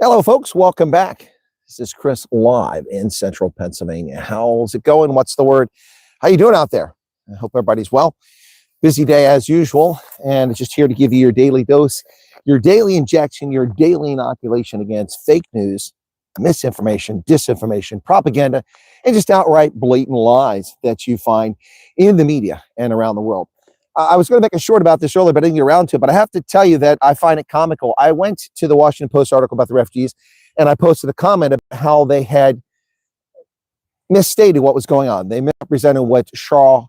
Hello, folks. Welcome back. This is Chris live in central Pennsylvania. How's it going? What's the word? How you doing out there? I hope everybody's well. Busy day as usual, and just here to give you your daily dose, your daily injection, your daily inoculation against fake news, misinformation, disinformation, propaganda, and just outright blatant lies that you find in the media and around the world. I was going to make a short about this earlier, but I didn't get around to it. But I have to tell you that I find it comical. I went to the Washington Post article about the refugees, and I posted a comment about how they had misstated what was going on. They misrepresented what Shaw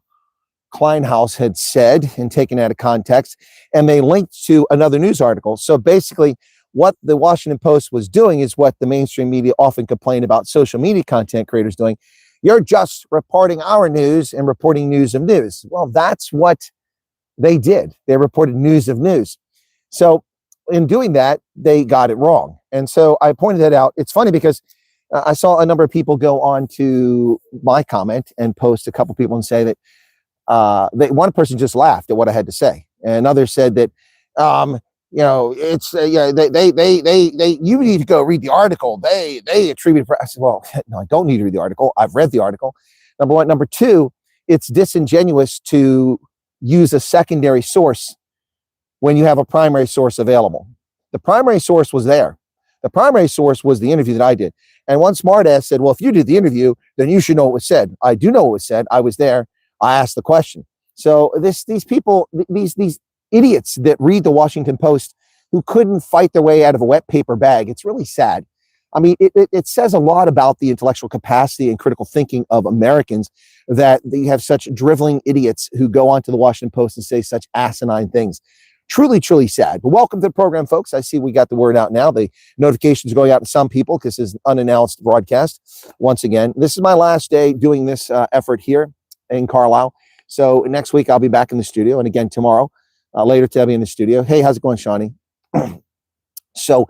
Kleinhaus had said and taken out of context, and they linked to another news article. So basically, what the Washington Post was doing is what the mainstream media often complain about social media content creators doing. You're just reporting our news and reporting news of news. Well, that's what they did. They reported news of news. So in doing that, they got it wrong. And so I pointed that out. It's funny because I saw a number of people go on to my comment and post a couple people and say that one person just laughed at what I had to say. And another said that, it's, you need to go read the article. They attributed, I said, well, no, I don't need to read the article. I've read the article. Number one. Number two, it's disingenuous to use a secondary source when you have a primary source available. The primary source was there. The primary source was the interview that I did. And one smartass said, well, if you did the interview, then you should know what was said. I do know what was said. I was there. I asked the question. So these people, these idiots that read the Washington Post who couldn't fight their way out of a wet paper bag, it's really sad. I mean, it says a lot about the intellectual capacity and critical thinking of Americans that you have such driveling idiots who go onto the Washington Post and say such asinine things. Truly, truly sad. But welcome to the program, folks. I see we got the word out now. The notifications are going out to some people because this is an unannounced broadcast. Once again, this is my last day doing this effort here in Carlisle. So next week, I'll be back in the studio. And again, tomorrow, later today, I'll be in the studio. Hey, how's it going, Shawnee? So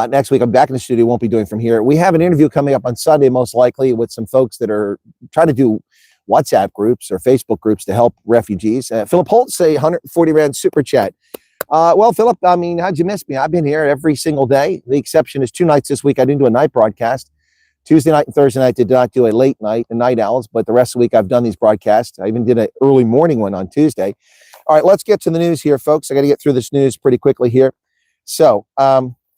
next week, I'm back in the studio. Won't be doing from here. We have an interview coming up on Sunday, most likely, with some folks that are trying to do WhatsApp groups or Facebook groups to help refugees. Philip Holtz, a 140 Rand super chat. Well, Philip, I mean, how'd you miss me? I've been here every single day. The exception is 2 nights this week. I didn't do a night broadcast. Tuesday night and Thursday night did not do a late night, the night owls, but the rest of the week I've done these broadcasts. I even did an early morning one on Tuesday. All right, let's get to the news here, folks. I got to get through this news pretty quickly here. So,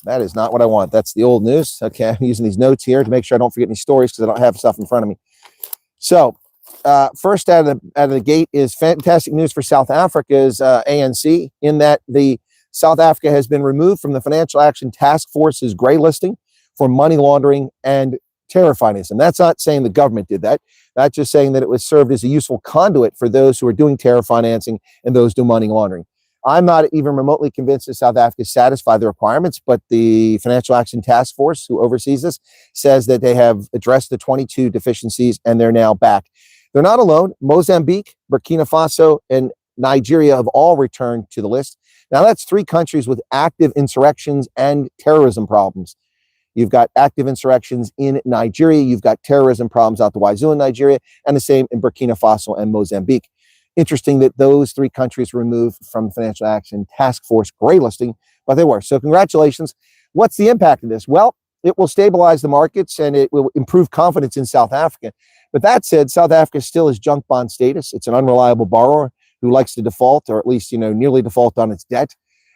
that is not what I want. That's the old news. Okay, I'm using these notes here to make sure I don't forget any stories because I don't have stuff in front of me. So, first out of the gate is fantastic news for South Africa's ANC, in that the South Africa has been removed from the Financial Action Task Force's gray listing for money laundering and terror financing. That's not saying the government did that. That's just saying that it was served as a useful conduit for those who are doing terror financing and those do money laundering. I'm not even remotely convinced that South Africa satisfied the requirements, but the Financial Action Task Force, who oversees this, says that they have addressed the 22 deficiencies and they're now back. They're not alone. Mozambique, Burkina Faso, and Nigeria have all returned to the list. Now, that's 3 countries with active insurrections and terrorism problems. You've got active insurrections in Nigeria. You've got terrorism problems out the wazoo in Nigeria, and the same in Burkina Faso and Mozambique. Interesting that those 3 countries were removed from the Financial Action Task Force gray listing, but they were. So congratulations. What's the impact of this? Well, it will stabilize the markets and it will improve confidence in South Africa. But that said, South Africa still has junk bond status. It's an unreliable borrower who likes to default, or at least, nearly default on its debt,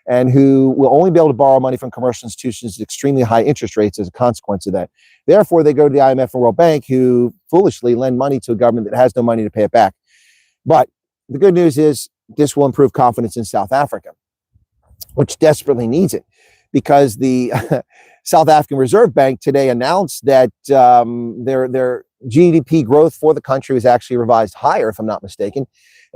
and who will only be able to borrow money from commercial institutions at extremely high interest rates as a consequence of that. Therefore, they go to the IMF and World Bank, who foolishly lend money to a government that has no money to pay it back. But the good news is this will improve confidence in South Africa, which desperately needs it, because the South African Reserve Bank today announced that their GDP growth for the country was actually revised higher, if I'm not mistaken.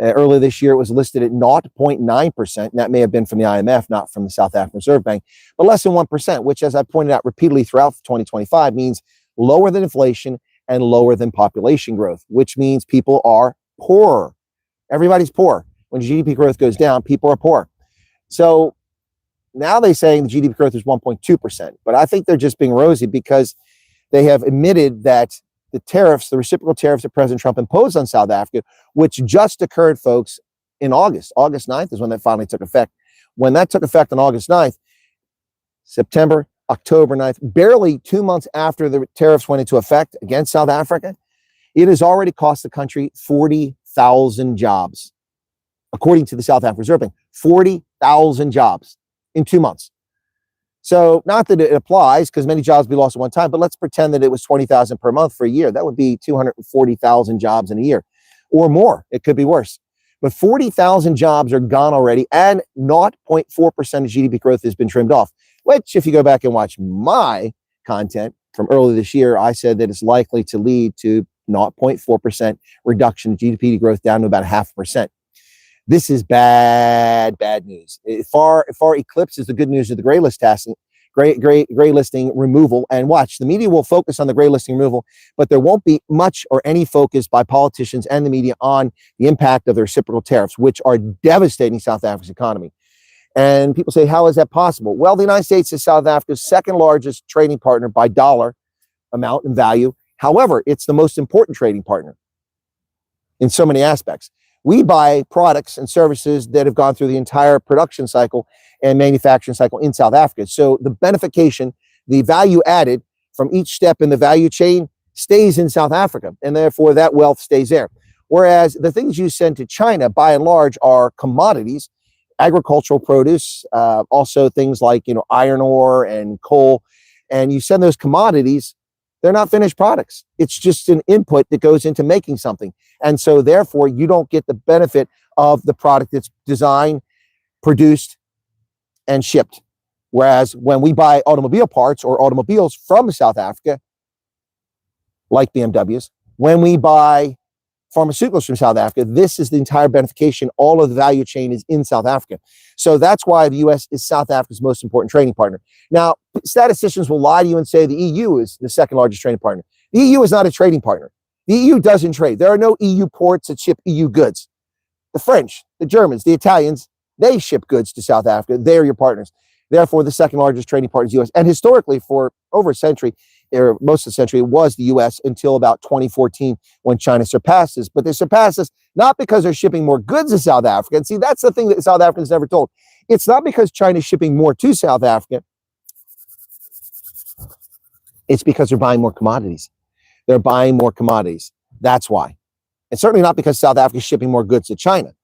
Earlier this year, it was listed at 0.9%, and that may have been from the IMF, not from the South African Reserve Bank, but less than 1%, which, as I pointed out repeatedly throughout 2025, means lower than inflation and lower than population growth, which means people are poorer. Everybody's poor. When GDP growth goes down, people are poor. So now they're saying the GDP growth is 1.2%, but I think they're just being rosy because they have admitted that the tariffs, the reciprocal tariffs that President Trump imposed on South Africa, which just occurred, folks, in August. August 9th is when that finally took effect. When that took effect on August 9th, September, October 9th, barely 2 months after the tariffs went into effect against South Africa, it has already cost the country 40,000 jobs, according to the South African Reserve Bank. 40,000 jobs in 2 months. So not that it applies, because many jobs be lost at one time, but let's pretend that it was 20,000 per month for a year. That would be 240,000 jobs in a year or more. It could be worse. But 40,000 jobs are gone already, and 0.4% of GDP growth has been trimmed off, which, if you go back and watch my content from earlier this year, I said that it's likely to lead to 0.4% reduction in GDP growth down to about 0.5%. This is bad news. It far eclipses the good news of the gray listing removal. And watch, the media will focus on the gray listing removal, but there won't be much or any focus by politicians and the media on the impact of the reciprocal tariffs, which are devastating South Africa's economy. And people say, how is that possible? Well, the United States is South Africa's second largest trading partner by dollar amount and value. However, it's the most important trading partner in so many aspects. We buy products and services that have gone through the entire production cycle and manufacturing cycle in South Africa. So the benefication, the value added from each step in the value chain stays in South Africa, and therefore that wealth stays there. Whereas the things you send to China, by and large, are commodities, agricultural produce, also things like, iron ore and coal, and you send those commodities, they're not finished products. It's just an input that goes into making something. And so therefore you don't get the benefit of the product that's designed, produced, and shipped. Whereas when we buy automobile parts or automobiles from South Africa, like BMWs, when we buy pharmaceuticals from South Africa, this is the entire benefication. All of the value chain is in South Africa. So that's why the U.S. is South Africa's most important trading partner. Now, statisticians will lie to you and say the EU is the second largest trading partner. The EU is not a trading partner. The EU doesn't trade. There are no EU ports that ship EU goods. The French, the Germans, the Italians, they ship goods to South Africa. They're your partners. Therefore, the second largest trading partner is the U.S. And historically, for over a century, or most of the century, it was the U.S. until about 2014 when China surpassed us. But they surpassed us not because they're shipping more goods to South Africa. And see, that's the thing that South Africans never told. It's not because China's shipping more to South Africa. It's because they're buying more commodities. They're buying more commodities. That's why. And certainly not because South Africa is shipping more goods to China.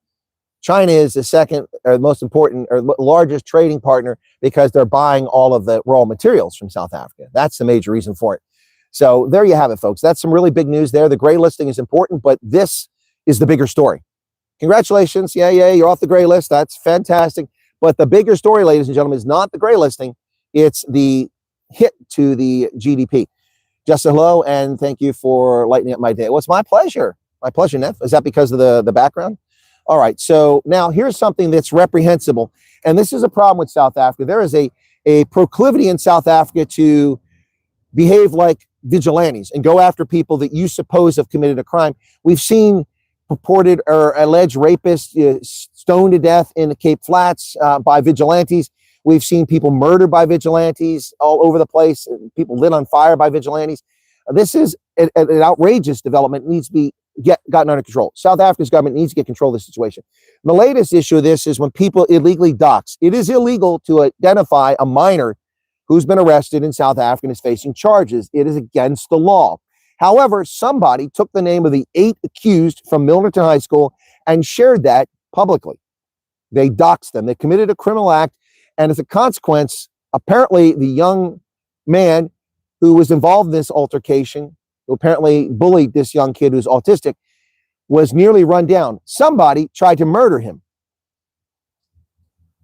China is the second or most important or largest trading partner because they're buying all of the raw materials from South Africa. That's the major reason for it. So there you have it, folks. That's some really big news there. The gray listing is important, but this is the bigger story. Congratulations. Yeah, you're off the gray list. That's fantastic. But the bigger story, ladies and gentlemen, is not the gray listing. It's the hit to the GDP. Just a hello, and thank you for lightening up my day. Well, it's my pleasure. My pleasure, Neff. Is that because of the background? All right, so now here's something that's reprehensible, and this is a problem with South Africa. There is a proclivity in South Africa to behave like vigilantes and go after people that you suppose have committed a crime. We've seen purported or alleged rapists stoned to death in the Cape Flats by vigilantes. We've seen people murdered by vigilantes all over the place, people lit on fire by vigilantes. This is an outrageous development. It needs to be gotten under control. South Africa's government needs to get control of the situation. The latest issue of this is when people illegally dox. It is illegal to identify a minor who's been arrested in South Africa and is facing charges. It is against the law. However, somebody took the name of the 8 accused from Milnerton High School and shared that publicly. They doxed them. They committed a criminal act, and as a consequence, apparently the young man who was involved in this altercation, who apparently bullied this young kid who's autistic, was nearly run down. Somebody tried to murder him.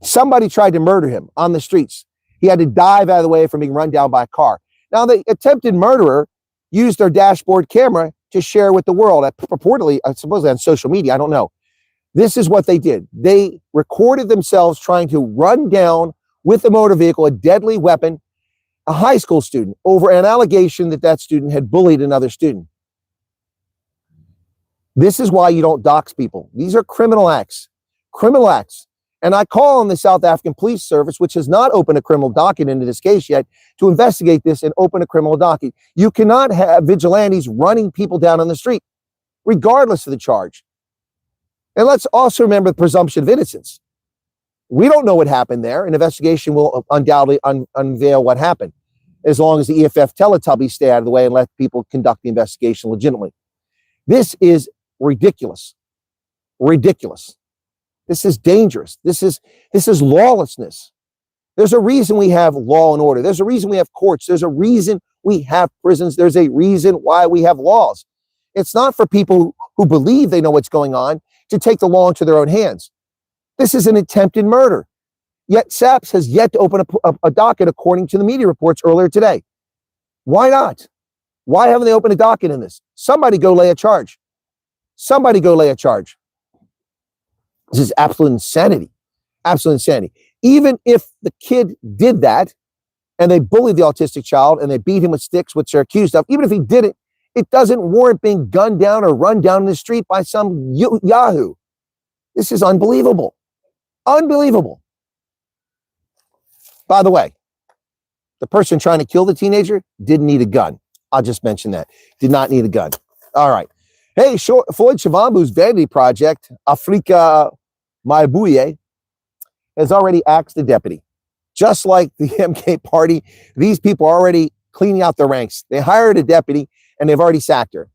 Somebody tried to murder him on the streets. He had to dive out of the way from being run down by a car. Now, the attempted murderer used their dashboard camera to share with the world, purportedly, supposedly on social media. I don't know. This is what they did. They recorded themselves trying to run down with a motor vehicle, a deadly weapon, a high school student over an allegation that that student had bullied another student. This is why you don't dox people. These are criminal acts. Criminal acts. And I call on the South African Police Service, which has not opened a criminal docket into this case yet, to investigate this and open a criminal docket. You cannot have vigilantes running people down on the street, regardless of the charge. And let's also remember the presumption of innocence. We don't know what happened there. An investigation will undoubtedly unveil what happened, as long as the EFF Teletubbies stay out of the way and let people conduct the investigation legitimately. This is ridiculous. Ridiculous. This is dangerous. This is lawlessness. There's a reason we have law and order. There's a reason we have courts. There's a reason we have prisons. There's a reason why we have laws. It's not for people who believe they know what's going on to take the law into their own hands. This is an attempted murder. Yet SAPS has yet to open a docket according to the media reports earlier today. Why not? Why haven't they opened a docket in this? Somebody go lay a charge. Somebody go lay a charge. This is absolute insanity. Absolute insanity. Even if the kid did that and they bullied the autistic child and they beat him with sticks, which they're accused of, even if he didn't, it doesn't warrant being gunned down or run down in the street by some yahoo. This is unbelievable. Unbelievable. By the way, the person trying to kill the teenager didn't need a gun. I'll just mention that. Did not need a gun. All right. Hey, Floyd Shivambu's vanity project, Afica has already axed the deputy. Just like the MK party, these people are already cleaning out their ranks. They hired a deputy and they've already sacked her.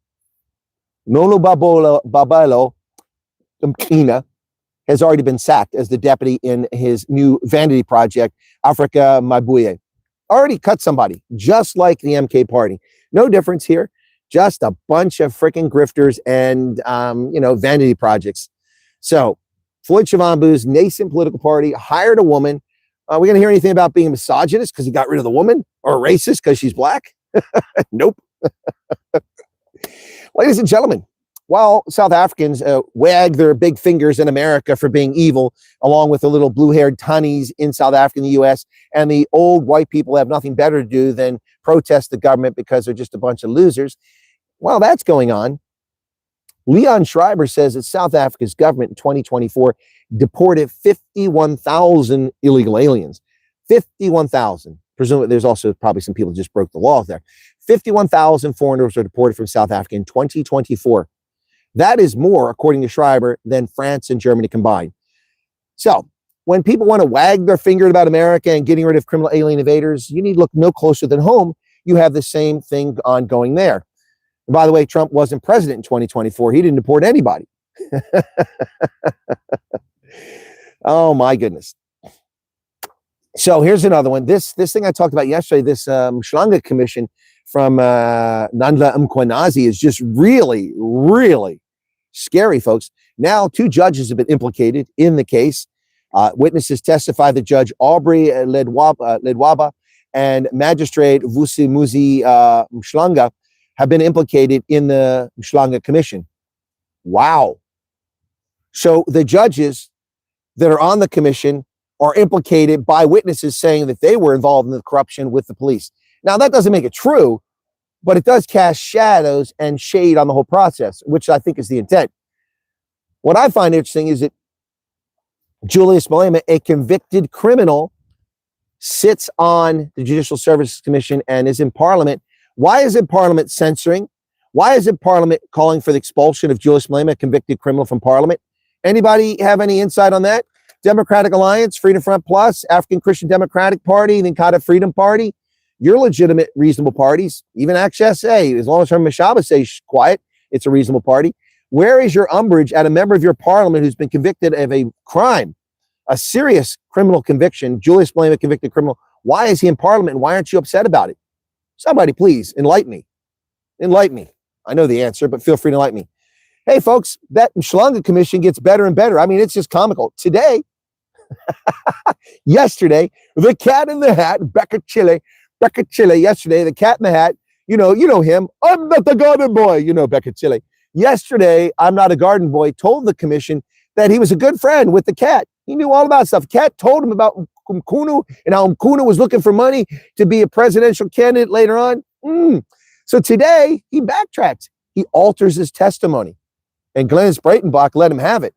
Nolo Babalo Mkina has already been sacked as the deputy in his new vanity project, Afica already cut somebody, just like the MK party. No difference here. Just a bunch of freaking grifters and, vanity projects. So Floyd Shivambu's nascent political party hired a woman. Are we going to hear anything about being a misogynist because he got rid of the woman, or a racist because she's black? Nope. Ladies and gentlemen, while South Africans wag their big fingers in America for being evil, along with the little blue-haired tunnies in South Africa and the U.S., and the old white people have nothing better to do than protest the government because they're just a bunch of losers. While that's going on, Leon Schreiber says that South Africa's government in 2024 deported 51,000 illegal aliens. 51,000. Presumably, there's also probably some people who just broke the law there. 51,000 foreigners were deported from South Africa in 2024. That is more, according to Schreiber, than France and Germany combined. So, when people want to wag their finger about America and getting rid of criminal alien invaders, you need to look no closer than home. You have the same thing ongoing there. And by the way, Trump wasn't president in 2024. He didn't deport anybody. Oh, my goodness. So here's another one. This thing I talked about yesterday, this Mhlanga commission from Nandla Mkhwanazi is just really, really scary, folks. Now, 2 judges have been implicated in the case. Witnesses testified that Judge Aubrey Ledwaba and Magistrate Vusimuzi Mhlanga have been implicated in the Mhlanga Commission. Wow. So the judges that are on the commission are implicated by witnesses saying that they were involved in the corruption with the police. Now, that doesn't make it true, but it does cast shadows and shade on the whole process, which I think is the intent. What I find interesting is that Julius Malema, a convicted criminal, sits on the Judicial Services Commission and is in Parliament. Why is it Parliament censoring? Why is it Parliament calling for the expulsion of Julius Malema, a convicted criminal, from Parliament? Anybody have any insight on that? Democratic Alliance, Freedom Front Plus, African Christian Democratic Party, the Inkatha Freedom Party, you're legitimate, reasonable parties. Even Action SA, as long as her Mashaba stays quiet, it's a reasonable party. Where is your umbrage at a member of your parliament who's been convicted of a crime, a serious criminal conviction, Julius Malema, convicted criminal? Why is he in Parliament, and why aren't you upset about it? Somebody, please, enlighten me. Enlighten me. I know the answer, but feel free to enlighten me. Hey, folks, that Mhlanga Commission gets better and better. I mean, it's just comical. Today, yesterday, the cat in the hat, Becca Chile, yesterday, the cat in the hat, you know him. I'm not the garden boy, Becca Chile. Yesterday, I'm not a garden boy, told the commission that he was a good friend with the cat. He knew all about stuff. Cat told him about Mkhunu and how Mkhunu was looking for money to be a presidential candidate later on. So today, he backtracks. He alters his testimony. And Glennis Breitenbach let him have it.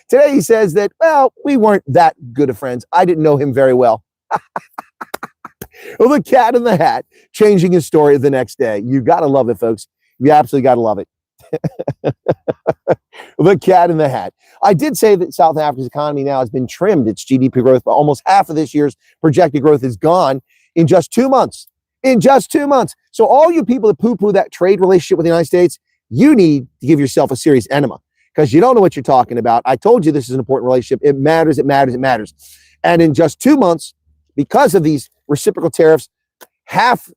Today he says that, well, we weren't that good of friends. I didn't know him very well. Well, the cat in the hat changing his story the next day. You got to love it, folks. You absolutely got to love it. The cat in the hat. I did say that South Africa's economy now has been trimmed. Its GDP growth, but almost half of this year's projected growth is gone in just 2 months. In just 2 months. So all you people that poo-poo that trade relationship with the United States, you need to give yourself a serious enema because you don't know what you're talking about. I told you this is an important relationship. It matters, it matters, it matters. And in just 2 months, because of these reciprocal tariffs,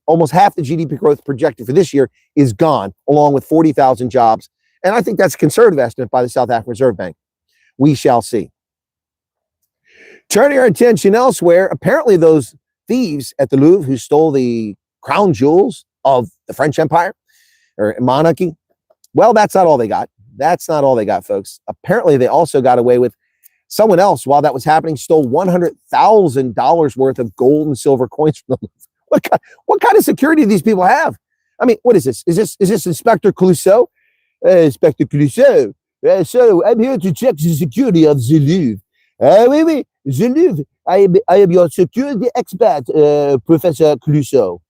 almost half the GDP growth projected for this year is gone, along with 40,000 jobs. And I think that's a conservative estimate by the South African Reserve Bank. We shall see. Turning our attention elsewhere, apparently those thieves at the Louvre who stole the crown jewels of the French Empire or monarchy, well, that's not all they got. That's not all they got, folks. Apparently, they also got away with someone else while that was happening, stole $100,000 worth of gold and silver coins from them. What kind of security do these people have? I mean, what is this? Is this Inspector Clouseau? Inspector Clouseau. So I'm here to check the security of the Louvre. Oui, the Louvre. I am your security expert, Professor Clouseau.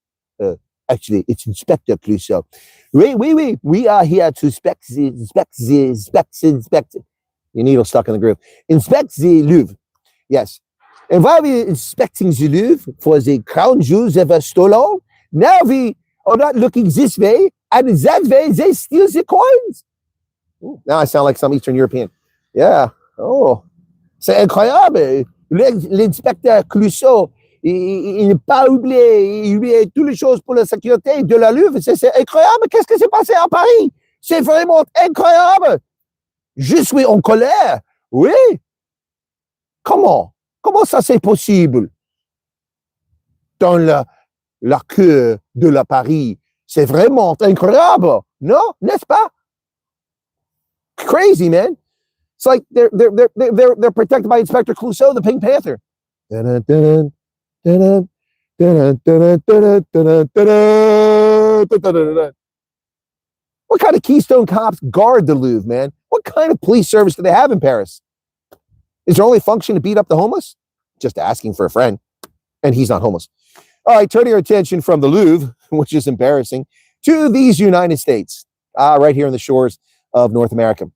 Actually, it's Inspector Clouseau. Oui. We are here to inspect. Your needle stuck in the groove. Inspect the Louvre. Yes. And while we're inspecting the Louvre for the crown jewels that were stolen, now we are not looking this way, and that way they steal the coins. Ooh, now I sound like some Eastern European. Yeah. Oh, c'est incroyable. L'inspecteur Clouseau, il n'a pas oublié, il oublié toutes les choses pour la sécurité de la Louvre. C'est incroyable. Qu'est-ce qui s'est passé à Paris? C'est vraiment incroyable. Je suis en colère. Oui. Comment ça c'est possible? Dans la cœur de la Paris. C'est vraiment incroyable. Non? N'est-ce pas? Crazy, man. It's like they're protected by Inspector Clouseau, the Pink Panther. What kind of Keystone cops guard the Louvre, man? What kind of police service do they have in Paris? Is their only function to beat up the homeless? Just asking for a friend. And he's not homeless. All right, turning our attention from the Louvre, which is embarrassing, to these United States, right here on the shores of North America.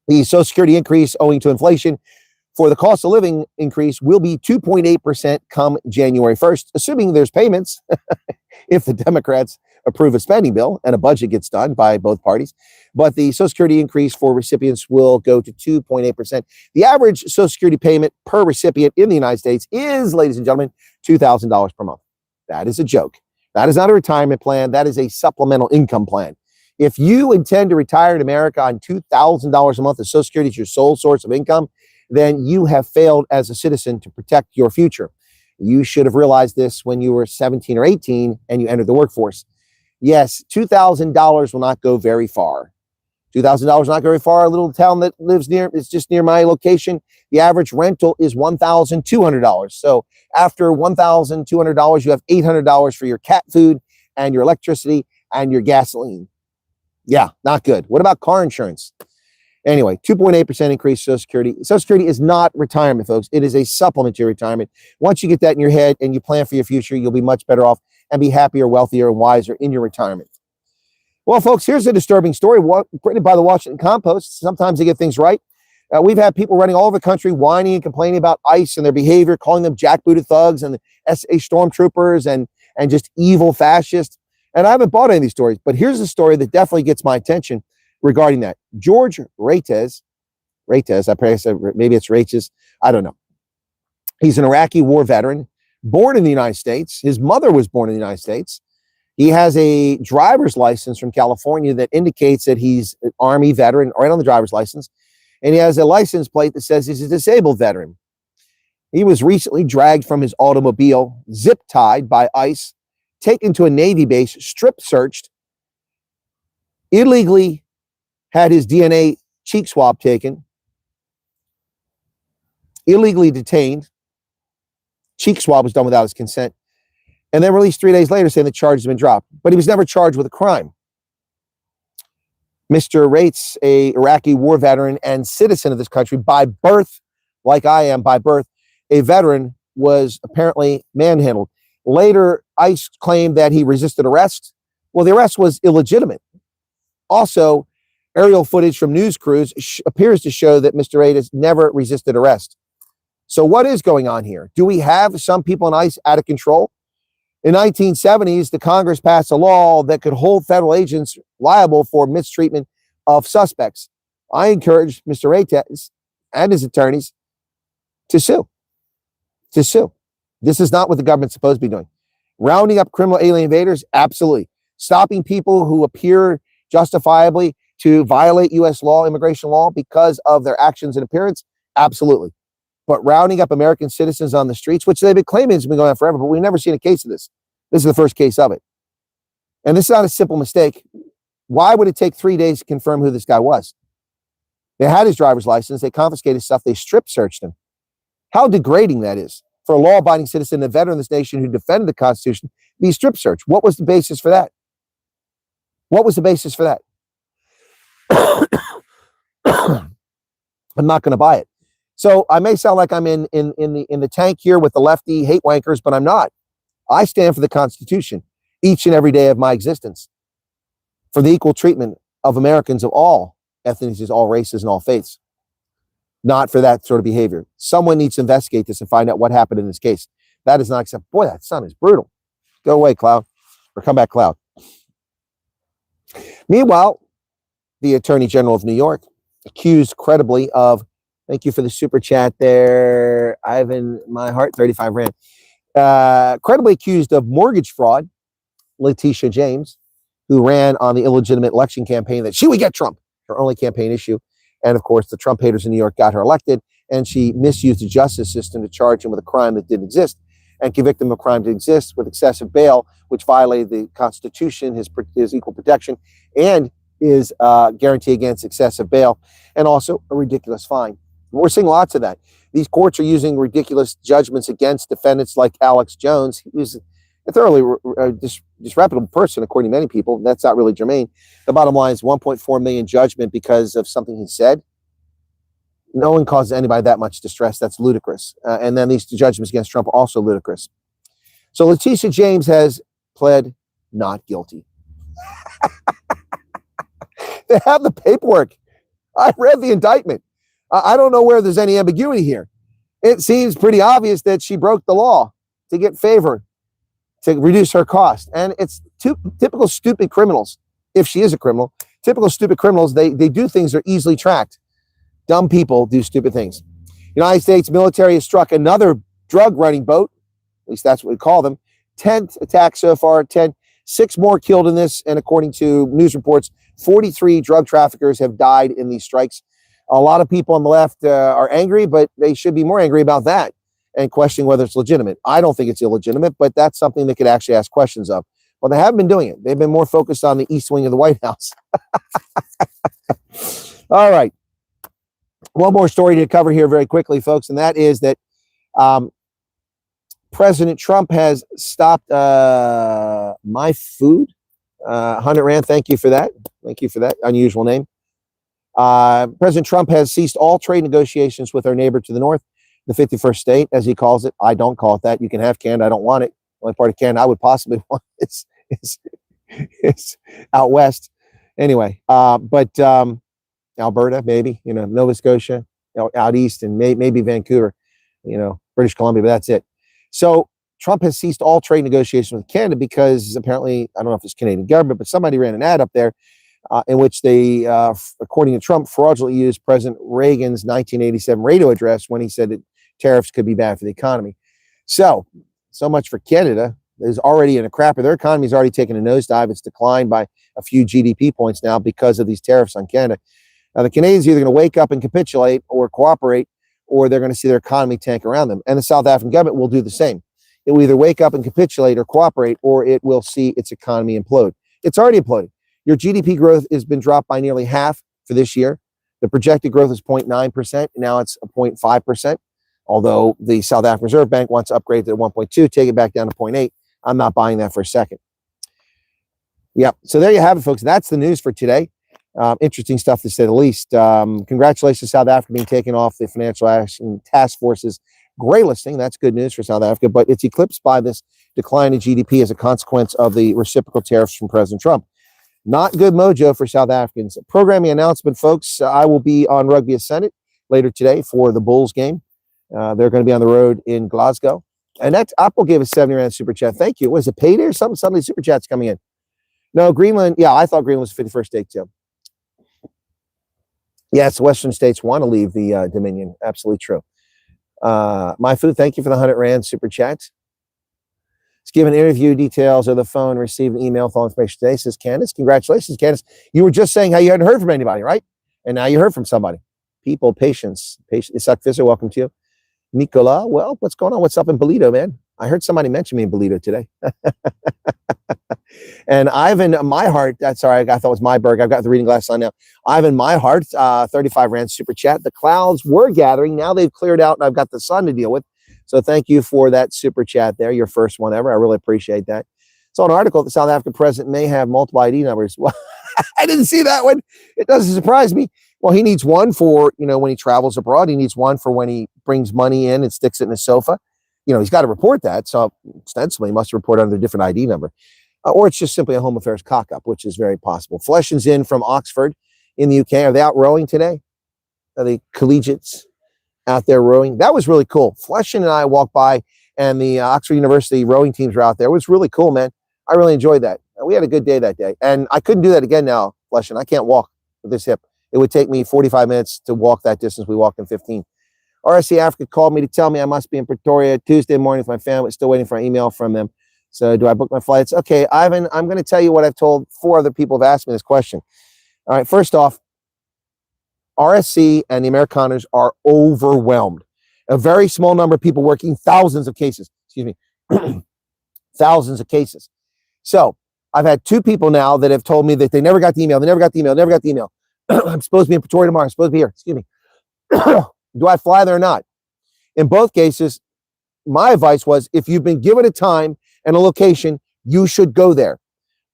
The Social Security increase owing to inflation for the cost of living increase will be 2.8% come January 1st, assuming there's payments if the Democrats approve a spending bill and a budget gets done by both parties. But the Social Security increase for recipients will go to 2.8%. The average Social Security payment per recipient in the United States is, ladies and gentlemen, $2,000 per month. That is a joke. That is not a retirement plan. That is a supplemental income plan. If you intend to retire in America on $2,000 a month, and Social Security is your sole source of income, then you have failed as a citizen to protect your future. You should have realized this when you were 17 or 18 and you entered the workforce. Yes, $2,000 will not go very far. $2,000 will not go very far. A little town that lives near, it's just near my location. The average rental is $1,200. So after $1,200, you have $800 for your cat food and your electricity and your gasoline. Yeah, not good. What about car insurance? Anyway, 2.8% increase Social Security. Social Security is not retirement, folks. It is a supplement to your retirement. Once you get that in your head and you plan for your future, you'll be much better off and be happier, wealthier, and wiser in your retirement. Well, folks, here's a disturbing story printed by the Washington Compost. Sometimes they get things right. We've had people running all over the country whining and complaining about ICE and their behavior, calling them jackbooted thugs and the SA stormtroopers and just evil fascists. And I haven't bought any of these stories, but here's a story that definitely gets my attention regarding that. George Reyes, I probably said maybe it's Reyes, I don't know. He's an Iraqi war veteran, born in the United States. His mother was born in the United States. He has a driver's license from California that indicates that he's an Army veteran, right on the driver's license. And he has a license plate that says he's a disabled veteran. He was recently dragged from his automobile, zip-tied by ICE, taken to a Navy base, strip searched, illegally had his DNA cheek swab taken, illegally detained, cheek swab was done without his consent, and then released 3 days later saying the charge has been dropped. But he was never charged with a crime. Mr. Reyes, a Iraqi war veteran and citizen of this country by birth, like I am by birth, a veteran, was apparently manhandled. Later, ICE claimed that he resisted arrest. Well, the arrest was illegitimate. Also, Aerial footage from news crews appears to show that Mr. Reid has never resisted arrest. So what is going on here? Do we have some people in ICE out of control? In 1970s, the Congress passed a law that could hold federal agents liable for mistreatment of suspects. I encourage Mr. Reid and his attorneys to sue. To sue. This is not what the government's supposed to be doing. Rounding up criminal alien invaders? Absolutely. Stopping people who appear justifiably to violate U.S. law, immigration law, because of their actions and appearance? Absolutely. But rounding up American citizens on the streets, which they've been claiming has been going on forever, but we've never seen a case of this. This is the first case of it. And this is not a simple mistake. Why would it take 3 days to confirm who this guy was? They had his driver's license. They confiscated stuff. They strip searched him. How degrading that is for a law-abiding citizen, a veteran of this nation who defended the Constitution, be strip searched. What was the basis for that? What was the basis for that? I'm not going to buy it. So I may sound like I'm in the tank here with the lefty hate wankers, but I'm not. I stand for the Constitution each and every day of my existence, for the equal treatment of Americans of all ethnicities, all races, and all faiths. Not for that sort of behavior. Someone needs to investigate this and find out what happened in this case. That is not acceptable. Boy, that son is brutal. Go away, Cloud, or come back, Cloud. Meanwhile, the Attorney General of New York, accused credibly of, thank you for the super chat there, Ivan, my heart, 35 rand. Credibly accused of mortgage fraud, Letitia James, who ran on the illegitimate election campaign that she would get Trump, her only campaign issue. And of course, the Trump haters in New York got her elected, and she misused the justice system to charge him with a crime that didn't exist and convict him of a crime that exists with excessive bail, which violated the Constitution, his equal protection, and his guarantee against excessive bail, and also a ridiculous fine. We're seeing lots of that. These courts are using ridiculous judgments against defendants like Alex Jones. He's a thoroughly disreputable person, according to many people. That's not really germane. The bottom line is 1.4 million judgment because of something he said. No one causes anybody that much distress. That's ludicrous. And then these judgments against Trump are also ludicrous. So Letitia James has pled not guilty. They have the paperwork. I read the indictment. I don't know where there's any ambiguity here. It seems pretty obvious that she broke the law to get favor, to reduce her cost. And it's typical stupid criminals, if she is a criminal, typical stupid criminals, they do things that are easily tracked. Dumb people do stupid things. United States military has struck another drug running boat, at least that's what we call them. 10th attack so far, 6 more killed in this, and according to news reports, 43 drug traffickers have died in these strikes. A lot of people on the left are angry, but they should be more angry about that and questioning whether it's legitimate. I don't think it's illegitimate, but that's something they could actually ask questions of. Well, they haven't been doing it. They've been more focused on the east wing of the White House. All right. One more story to cover here very quickly, folks, and that is that President Trump has stopped my food. 100 Rand, thank you for that. Thank you for that unusual name. President Trump has ceased all trade negotiations with our neighbor to the north, the 51st state, as he calls it. I don't call it that. You can have Canada. I don't want it. The only part of Canada I would possibly want is out west. Anyway, but Alberta, maybe, Nova Scotia, out east, and maybe Vancouver, British Columbia, but that's it. So Trump has ceased all trade negotiations with Canada because apparently, I don't know if it's Canadian government, but somebody ran an ad up there in which they, according to Trump, fraudulently used President Reagan's 1987 radio address when he said that tariffs could be bad for the economy. So much for Canada. Is already in a crapper. Their economy is already taken a nosedive. It's declined by a few GDP points now because of these tariffs on Canada. Now, the Canadians are either going to wake up and capitulate or cooperate, or they're going to see their economy tank around them. And the South African government will do the same. It will either wake up and capitulate or cooperate, or it will see its economy implode. It's already imploded. Your GDP growth has been dropped by nearly half for this year. The projected growth is 0.9%. Now it's 0.5%. Although the South African Reserve Bank wants to upgrade to 1.2, take it back down to 0.8. I'm not buying that for a second. Yep. So there you have it, folks. That's the news for today. Interesting stuff, to say the least. Congratulations to South Africa being taken off the Financial Action Task Force's gray listing. That's good news for South Africa, but it's eclipsed by this decline in GDP as a consequence of the reciprocal tariffs from President Trump. Not good mojo for South Africans. Programming announcement, folks. I will be on Rugby Ascendant later today for the Bulls game. They're going to be on the road in Glasgow. And that Apple gave us 70 Rand super chat. Thank you. Was it payday or something? Suddenly super chat's coming in. No, Greenland. Yeah, I thought Greenland was the 51st state too. Yes, Western states want to leave the Dominion. Absolutely true. My food. Thank you for the 100 Rand super chat. It's given interview details of the phone, received an email with all information today, says Candace. Congratulations, Candace. You were just saying how you hadn't heard from anybody, right? And now you heard from somebody. People, patience. Isak Visser, welcome to you. Nicola, well, what's going on? What's up in Bolito, man? I heard somebody mention me in Bolito today. And Ivan, my heart, that's all right. I thought it was my burg. I've got the reading glasses on now. Ivan, my heart, 35 Rand super chat. The clouds were gathering. Now they've cleared out and I've got the sun to deal with. So thank you for that super chat there. Your first one ever. I really appreciate that. So an article, the South African president may have multiple ID numbers. Well, I didn't see that one. It doesn't surprise me. Well, he needs one for, when he travels abroad. He needs one for when he brings money in and sticks it in his sofa. He's got to report that. So ostensibly, he must report under a different ID number. Or it's just simply a home affairs cock-up, which is very possible. Fleshin's in from Oxford in the UK. Are they out rowing today? Are they collegiates out there rowing? That was really cool. Fleshin and I walked by, and the Oxford University rowing teams were out there. It was really cool, man. I really enjoyed that. We had a good day that day. And I couldn't do that again now, Fleshin. I can't walk with this hip. It would take me 45 minutes to walk that distance. We walked in 15. RSC Africa called me to tell me I must be in Pretoria Tuesday morning with my family. Still waiting for an email from them. So do I book my flights? Okay, Ivan, I'm going to tell you what I've told 4 other people who have asked me this question. All right, first off, RSC and the Amerikaners are overwhelmed. A very small number of people working thousands of cases. Excuse me. Thousands of cases. So I've had 2 people now that have told me that they never got the email. They never got the email. Never got the email. I'm supposed to be in Pretoria tomorrow. I'm supposed to be here. Excuse me. Do I fly there or not? In both cases, my advice was if you've been given a time and a location, you should go there.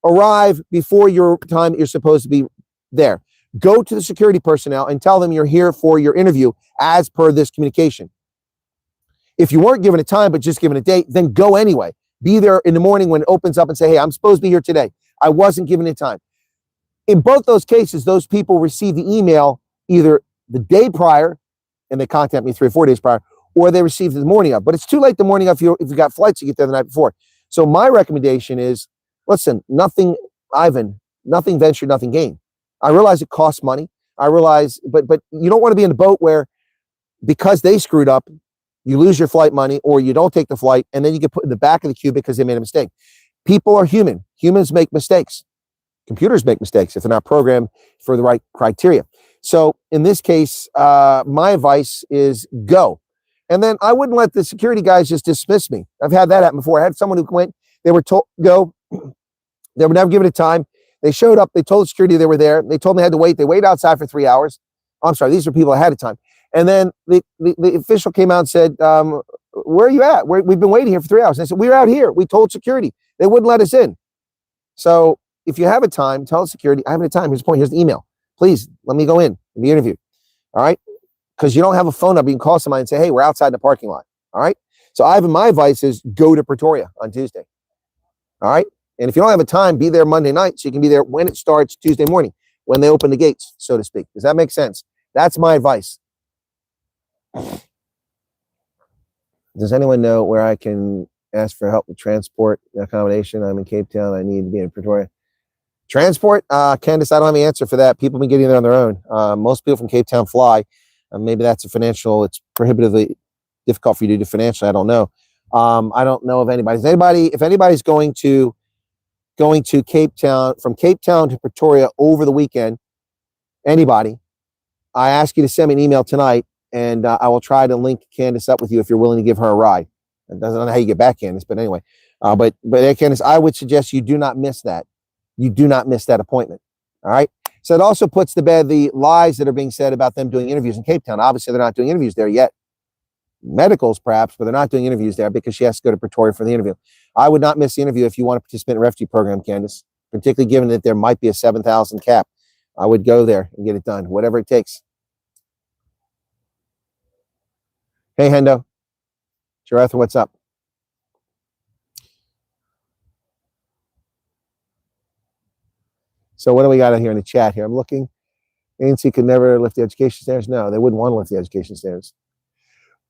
Arrive before your time you're supposed to be there. Go to the security personnel and tell them you're here for your interview as per this communication. If you weren't given a time but just given a date, then go anyway. Be there in the morning when it opens up and say, hey, I'm supposed to be here today. I wasn't given a time. In both those cases, those people received the email either the day prior, and they contact me 3 or 4 days prior, or they received it the morning of. But it's too late the morning of if you got flights to get there the night before. So my recommendation is, listen, nothing venture, nothing gain. I realize it costs money. I realize, but you don't want to be in a boat where because they screwed up, you lose your flight money or you don't take the flight and then you get put in the back of the queue because they made a mistake. People are human. Humans make mistakes. Computers make mistakes if they're not programmed for the right criteria. So in this case, my advice is go. And then I wouldn't let the security guys just dismiss me. I've had that happen before. I had someone who went, they were told, go. They were never given a time. They showed up. They told security they were there. They told them they had to wait. They waited outside for 3 hours. I'm sorry. These are people ahead of time. And then the official came out and said, where are you at? We've been waiting here for 3 hours. And I said, we were out here. We told security. They wouldn't let us in. So if you have a time, tell security, I have a time. Here's the point. Here's the email. Please let me go in and be interviewed. All right. Because you don't have a phone number. You can call somebody and say, hey, we're outside in the parking lot. All right. So my advice is go to Pretoria on Tuesday. All right. And if you don't have a time, be there Monday night so you can be there when it starts Tuesday morning, when they open the gates, so to speak. Does that make sense? That's my advice. Does anyone know where I can ask for help with transport accommodation? I'm in Cape Town. I need to be in Pretoria. Transport? Candace, I don't have any answer for that. People have been getting there on their own. Most people from Cape Town fly. Maybe that's it's prohibitively difficult for you to do financially. I don't know. I don't know of anybody. If anybody's going to Cape Town, from Cape Town to Pretoria over the weekend, anybody, I ask you to send me an email tonight and I will try to link Candace up with you if you're willing to give her a ride. I don't know how you get back, Candace, but anyway. But Candace, I would suggest you do not miss that. You do not miss that appointment. All right. So it also puts to bed the lies that are being said about them doing interviews in Cape Town. Obviously, they're not doing interviews there yet. Medicals, perhaps, but they're not doing interviews there because she has to go to Pretoria for the interview. I would not miss the interview if you want to participate in a refugee program, Candace, particularly given that there might be a 7,000 cap. I would go there and get it done, whatever it takes. Hey, Hendo. Jaretha, what's up? So what do we got here in the chat here? I'm looking. ANC could never lift the education standards. No, they wouldn't want to lift the education standards.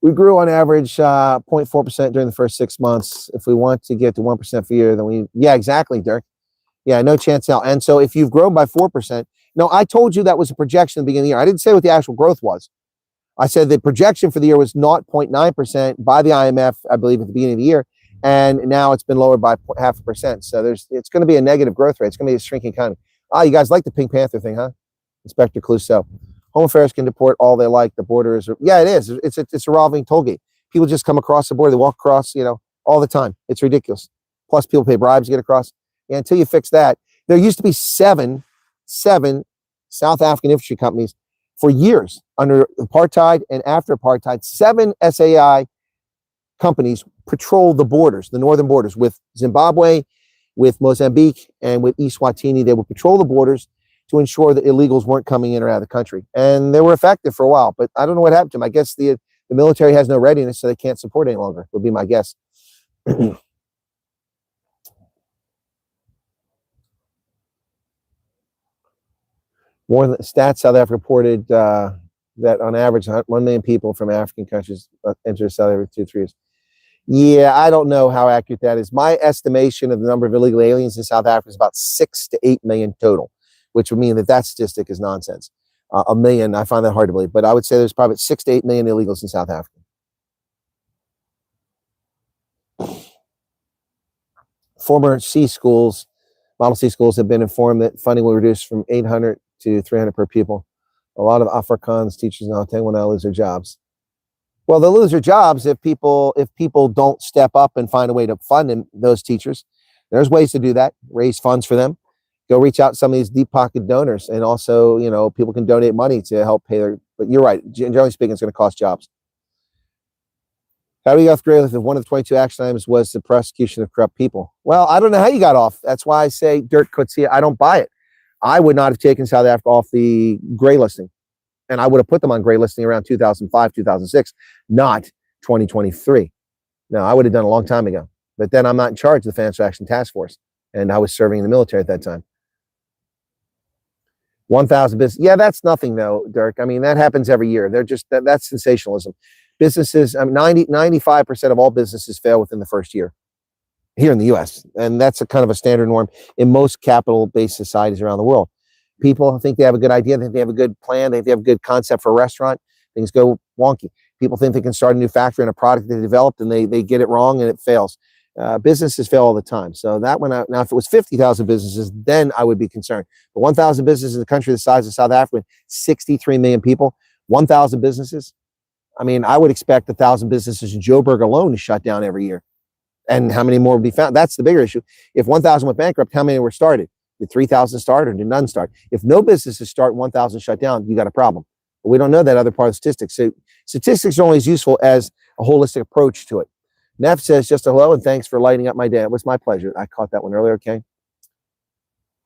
We grew on average 0.4% during the first 6 months. If we want to get to 1% for a year, then yeah, exactly, Dirk. Yeah, no chance now. And so if you've grown by 4%, no, I told you that was a projection at the beginning of the year. I didn't say what the actual growth was. I said the projection for the year was 0.9% by the IMF, I believe, at the beginning of the year. And now it's been lowered by 0.5%. So it's going to be a negative growth rate. It's going to be a shrinking economy. You guys like the Pink Panther thing, huh? Inspector Clouseau. Home Affairs can deport all they like. The border is, yeah, it is. It's a revolving toll gate. People just come across the border. They walk across, all the time. It's ridiculous. Plus, people pay bribes to get across. Yeah, until you fix that, there used to be seven South African infantry companies for years under apartheid and after apartheid. 7 SAI companies patrol the borders, the northern borders, with Zimbabwe, with Mozambique, and with Eswatini. They would patrol the borders to ensure that illegals weren't coming in or out of the country. And they were effective for a while, but I don't know what happened to them. I guess the military has no readiness, so they can't support any longer, would be my guess. More than stats, South Africa reported that on average, 1 million people from African countries enter South Africa every 2-3 years. Yeah, I don't know how accurate that is. My estimation of the number of illegal aliens in South Africa is about 6 to 8 million total, which would mean that statistic is nonsense. 1 million, I find that hard to believe, but I would say there's probably 6 to 8 million illegals in South Africa. Former C schools, Model C schools have been informed that funding will reduce from 800 to 300 per pupil. A lot of Afrikaans teachers now will now lose their jobs. Well, they'll lose their jobs if people don't step up and find a way to fund those teachers. There's ways to do that. Raise funds for them. Go reach out to some of these deep pocket donors, and also, people can donate money to help pay their. But you're right. Generally speaking, it's going to cost jobs. How do we get off grade if one of the 22 action items was the prosecution of corrupt people? Well, I don't know how you got off. That's why I say, Dirk Coetzee, I don't buy it. I would not have taken South Africa off the gray listing. And I would have put them on gray listing around 2005, 2006, not 2023. No, I would have done a long time ago. But then I'm not in charge of the Financial Action Task Force. And I was serving in the military at that time. 1,000 business. Yeah, that's nothing though, Dirk. I mean, that happens every year. They're just, that's sensationalism. Businesses, 95% of all businesses fail within the first year here in the US. And that's a kind of a standard norm in most capital-based societies around the world. People think they have a good idea, think they have a good plan, they have a good concept for a restaurant, things go wonky. People think they can start a new factory and a product they developed and they get it wrong and it fails. Businesses fail all the time. So that one, now if it was 50,000 businesses, then I would be concerned. But 1,000 businesses in a country the size of South Africa, 63 million people, 1,000 businesses. I mean, I would expect 1,000 businesses in Joburg alone to shut down every year. And how many more would be found? That's the bigger issue. If 1,000 went bankrupt, how many were started? Did 3,000 start or did none start? If no businesses start, 1,000 shut down, you got a problem. But we don't know that other part of statistics. So statistics are only as useful as a holistic approach to it. Neff says, just a hello and thanks for lighting up my day. It was my pleasure. I caught that one earlier, okay?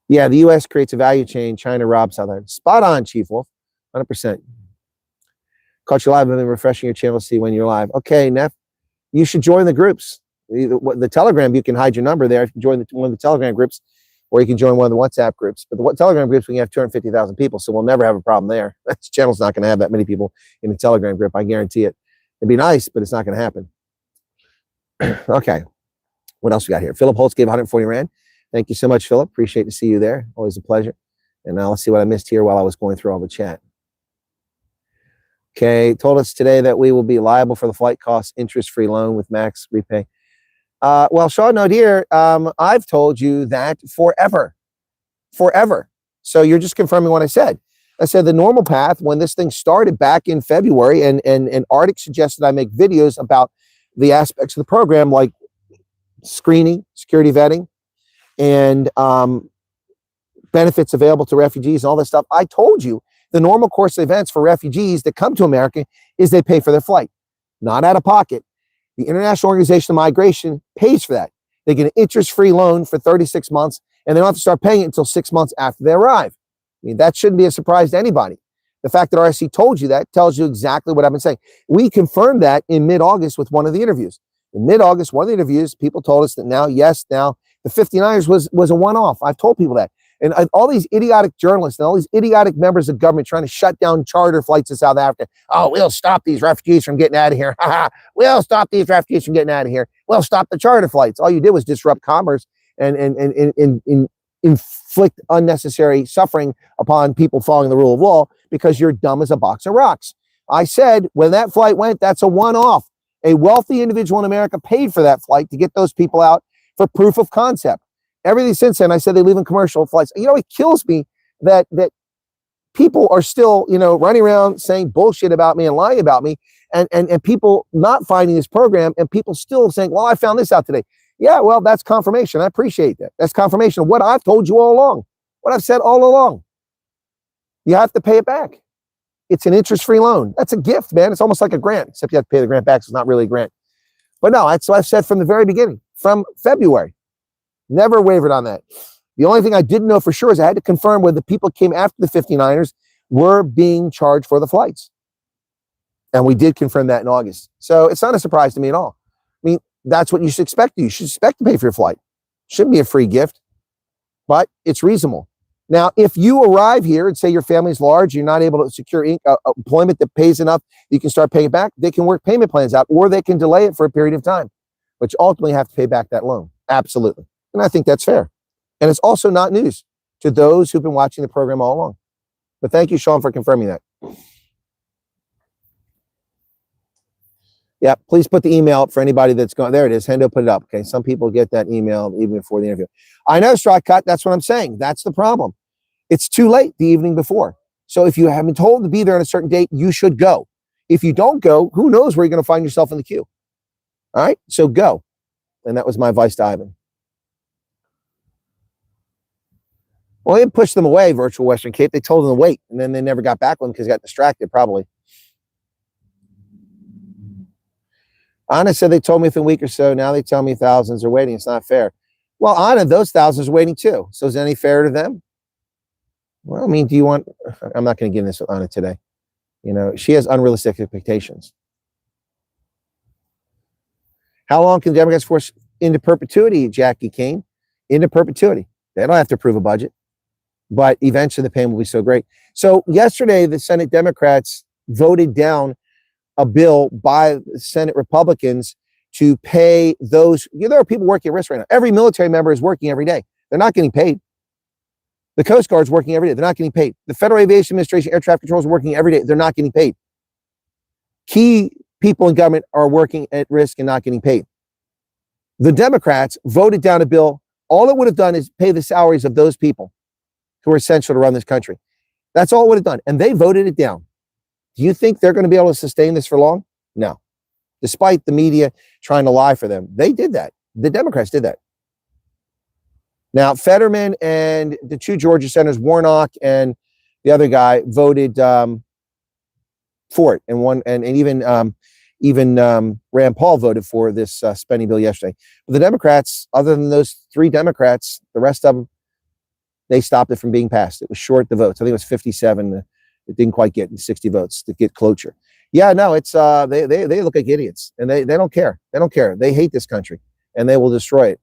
Yeah, the U.S. creates a value chain. China robs South Africa. Spot on, Chief Wolf. 100%. Caught you live. I've been refreshing your channel to see when you're live. Okay, Neff, you should join the groups. The Telegram, you can hide your number there. You can join one of the Telegram groups, or you can join one of the WhatsApp groups. But the Telegram groups, we can have 250,000 people, so we'll never have a problem there. This channel's not going to have that many people in the Telegram group. I guarantee it. It'd be nice, but it's not going to happen. Okay. What else we got here? Philip Holtz gave 140 Rand. Thank you so much, Philip. Appreciate to see you there. Always a pleasure. And now let's see what I missed here while I was going through all the chat. Okay. Told us today that we will be liable for the flight costs, interest-free loan with max repay. Well, Sean Nadir, I've told you that forever. So you're just confirming what I said. I said the normal path when this thing started back in February, and Arctic suggested I make videos about the aspects of the program like screening, security vetting, and benefits available to refugees and all this stuff. I told you the normal course of events for refugees that come to America is they pay for their flight, not out of pocket. The International Organization of Migration pays for that. They get an interest-free loan for 36 months, and they don't have to start paying it until 6 months after they arrive. I mean, that shouldn't be a surprise to anybody. The fact that RSC told you that tells you exactly what I've been saying. We confirmed that in mid-August with one of the interviews. In mid-August, one of the interviews, people told us that now the 59ers was a one-off. I've told people that. And all these idiotic journalists and all these idiotic members of government trying to shut down charter flights to South Africa. Oh, we'll stop these refugees from getting out of here. We'll stop these refugees from getting out of here. We'll stop the charter flights. All you did was disrupt commerce and inflict unnecessary suffering upon people following the rule of law because you're dumb as a box of rocks. I said when that flight went, that's a one-off. A wealthy individual in America paid for that flight to get those people out for proof of concept. Everything since then, I said they leave in commercial flights. You know, it kills me that people are still, running around saying bullshit about me and lying about me, and people not finding this program, and people still saying, well, I found this out today. Yeah, well, that's confirmation. I appreciate that. That's confirmation of what I've told you all along, what I've said all along. You have to pay it back. It's an interest-free loan. That's a gift, man. It's almost like a grant, except you have to pay the grant back, so it's not really a grant. But no, that's what I've said from the very beginning, from February. Never wavered on that. The only thing I didn't know for sure is I had to confirm whether the people came after the 59ers were being charged for the flights. And we did confirm that in August. So it's not a surprise to me at all. I mean, that's what you should expect. You should expect to pay for your flight. Shouldn't be a free gift, but it's reasonable. Now, if you arrive here and say your family's large, you're not able to secure employment that pays enough, you can start paying it back. They can work payment plans out, or they can delay it for a period of time, but you ultimately have to pay back that loan. Absolutely. And I think that's fair. And it's also not news to those who've been watching the program all along. But thank you, Sean, for confirming that. Yeah, please put the email up for anybody that's going. There it is. Hendo put it up. Okay, some people get that email even before the interview. I know, Strikecut. That's what I'm saying. That's the problem. It's too late the evening before. So if you have been told to be there on a certain date, you should go. If you don't go, who knows where you're going to find yourself in the queue. All right, so go. And that was my advice to Ivan. Well, they didn't push them away, Virtual Western Cape. They told them to wait, and then they never got back with them because they got distracted, probably. Anna said they told me within a week or so. Now they tell me thousands are waiting. It's not fair. Well, Anna, those thousands are waiting too. So is it any fair to them? Well, I mean, do you want... I'm not going to get this with Anna today. She has unrealistic expectations. How long can Democrats force into perpetuity, Jackie Kane? Into perpetuity. They don't have to approve a budget. But eventually the pain will be so great. So yesterday, the Senate Democrats voted down a bill by Senate Republicans to pay those. There are people working at risk right now. Every military member is working every day. They're not getting paid. The Coast Guard's working every day. They're not getting paid. The Federal Aviation Administration air traffic control is working every day. They're not getting paid. Key people in government are working at risk and not getting paid. The Democrats voted down a bill. All it would have done is pay the salaries of those people who are essential to run this country. That's all it would have done. And they voted it down. Do you think they're going to be able to sustain this for long? No. Despite the media trying to lie for them, they did that. The Democrats did that. Now, Fetterman and the two Georgia senators, Warnock and the other guy, voted for it, and even Rand Paul voted for this spending bill yesterday. But the Democrats, other than those three Democrats, the rest of them, they stopped it from being passed. It was short the votes. I think it was 57. It didn't quite get 60 votes to get cloture. Yeah, no, it's they look like idiots, and they don't care. They don't care. They hate this country, and they will destroy it.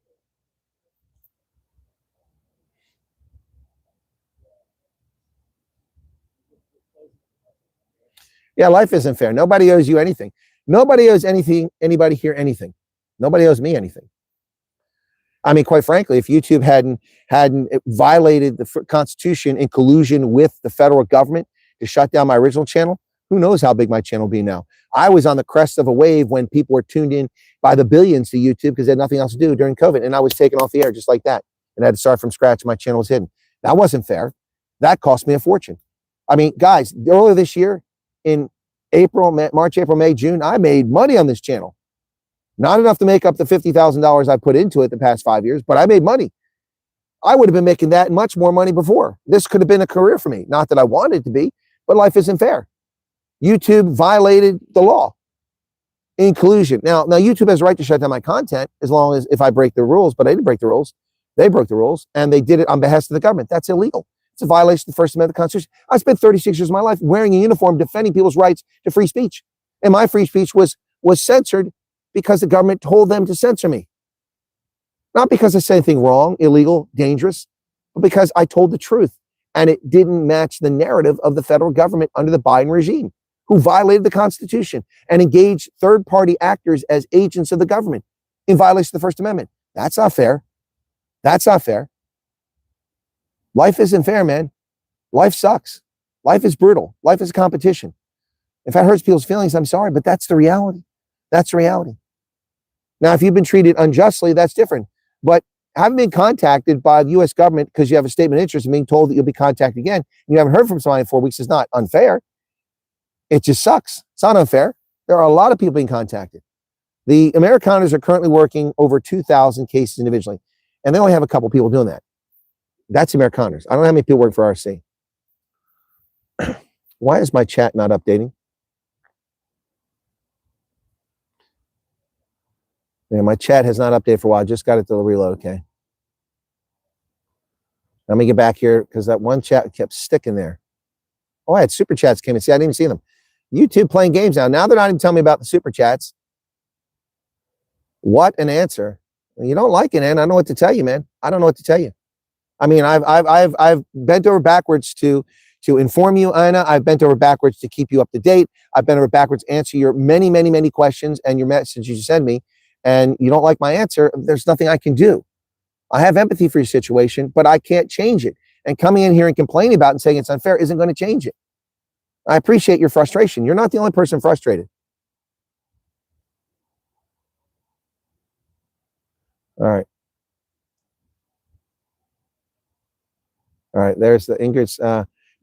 Yeah, life isn't fair. Nobody owes you anything. Nobody owes anybody here anything. Nobody owes me anything. I mean, quite frankly, if YouTube hadn't violated the Constitution in collusion with the federal government to shut down my original channel, who knows how big my channel will be now. I was on the crest of a wave when people were tuned in by the billions to YouTube because they had nothing else to do during COVID, and I was taken off the air just like that, and I had to start from scratch. My channel was hidden. That wasn't fair. That cost me a fortune. I mean, guys, earlier this year, in March, April, May, June, I made money on this channel. Not enough to make up the $50,000 I put into it the past 5 years, but I made money. I would have been making that and much more money before. This could have been a career for me. Not that I wanted it to be, but life isn't fair. YouTube violated the law in collusion. Now YouTube has a right to shut down my content as long as if I break the rules, but I didn't break the rules. They broke the rules, and they did it on behest of the government. That's illegal. It's a violation of the First Amendment of the Constitution. I spent 36 years of my life wearing a uniform defending people's rights to free speech. And my free speech was censored because the government told them to censor me. Not because I said anything wrong, illegal, dangerous, but because I told the truth and it didn't match the narrative of the federal government under the Biden regime, who violated the Constitution and engaged third-party actors as agents of the government in violation of the First Amendment. That's not fair. That's not fair. Life isn't fair, man. Life sucks. Life is brutal. Life is a competition. If that hurts people's feelings, I'm sorry, but that's the reality. That's the reality. Now, if you've been treated unjustly, that's different. But having been contacted by the U.S. government because you have a statement of interest and being told that you'll be contacted again, and you haven't heard from somebody in 4 weeks is not unfair. It just sucks. It's not unfair. There are a lot of people being contacted. The Amerikaners are currently working over 2,000 cases individually, and they only have a couple people doing that. That's Amerikaners. I don't know how many people work for RC. Why is my chat not updating? Yeah, my chat has not updated for a while. I just got it to reload. Okay. Let me get back here because that one chat kept sticking there. Oh, I had super chats came in. See, I didn't even see them. YouTube playing games now. Now they're not even telling me about the super chats. What an answer. You don't like it, man. I don't know what to tell you, man. I don't know what to tell you. I mean, I've bent over backwards to inform you, Anna. I've bent over backwards to keep you up to date. I've bent over backwards to answer your many, many, many questions and your message you send me. And you don't like my answer, there's nothing I can do. I have empathy for your situation, but I can't change it. And coming in here and complaining about it and saying it's unfair isn't going to change it. I appreciate your frustration. You're not the only person frustrated. All right. All right. There's the Ingrid's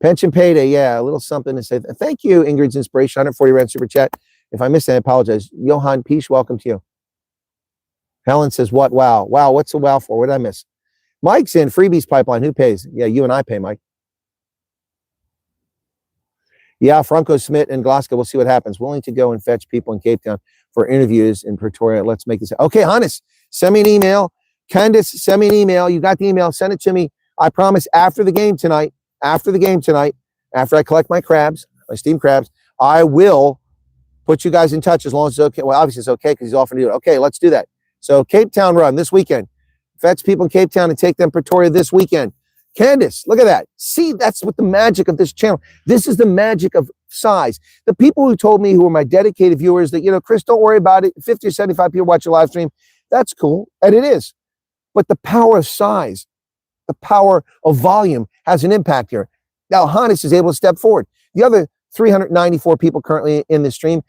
pension payday. Yeah, a little something to say. Thank you, Ingrid's inspiration. 140 Rand super chat. If I missed it, I apologize. Johan Peace, welcome to you. Helen says, what? Wow. Wow. What's the wow for? What did I miss? Mike's in freebies pipeline. Who pays? Yeah, you and I pay, Mike. Yeah, Franco Smith in Glasgow. We'll see what happens. Willing to go and fetch people in Cape Town for interviews in Pretoria. Let's make this. Okay, Hannes, send me an email. Candace, send me an email. You got the email. Send it to me. I promise after the game tonight, after I collect my crabs, my steamed crabs, I will put you guys in touch as long as it's okay. Well, obviously it's okay because he's offering to do it. Okay, let's do that. So Cape Town run this weekend. Fetch people in Cape Town and take them Pretoria this weekend. Candace, look at that. See, that's what the magic of this channel. This is the magic of size. The people who told me, who are my dedicated viewers, that, Chris, don't worry about it. 50 or 75 people watch your live stream. That's cool. And it is. But the power of size, the power of volume has an impact here. Now, Hannes is able to step forward. The other 394 people currently in the stream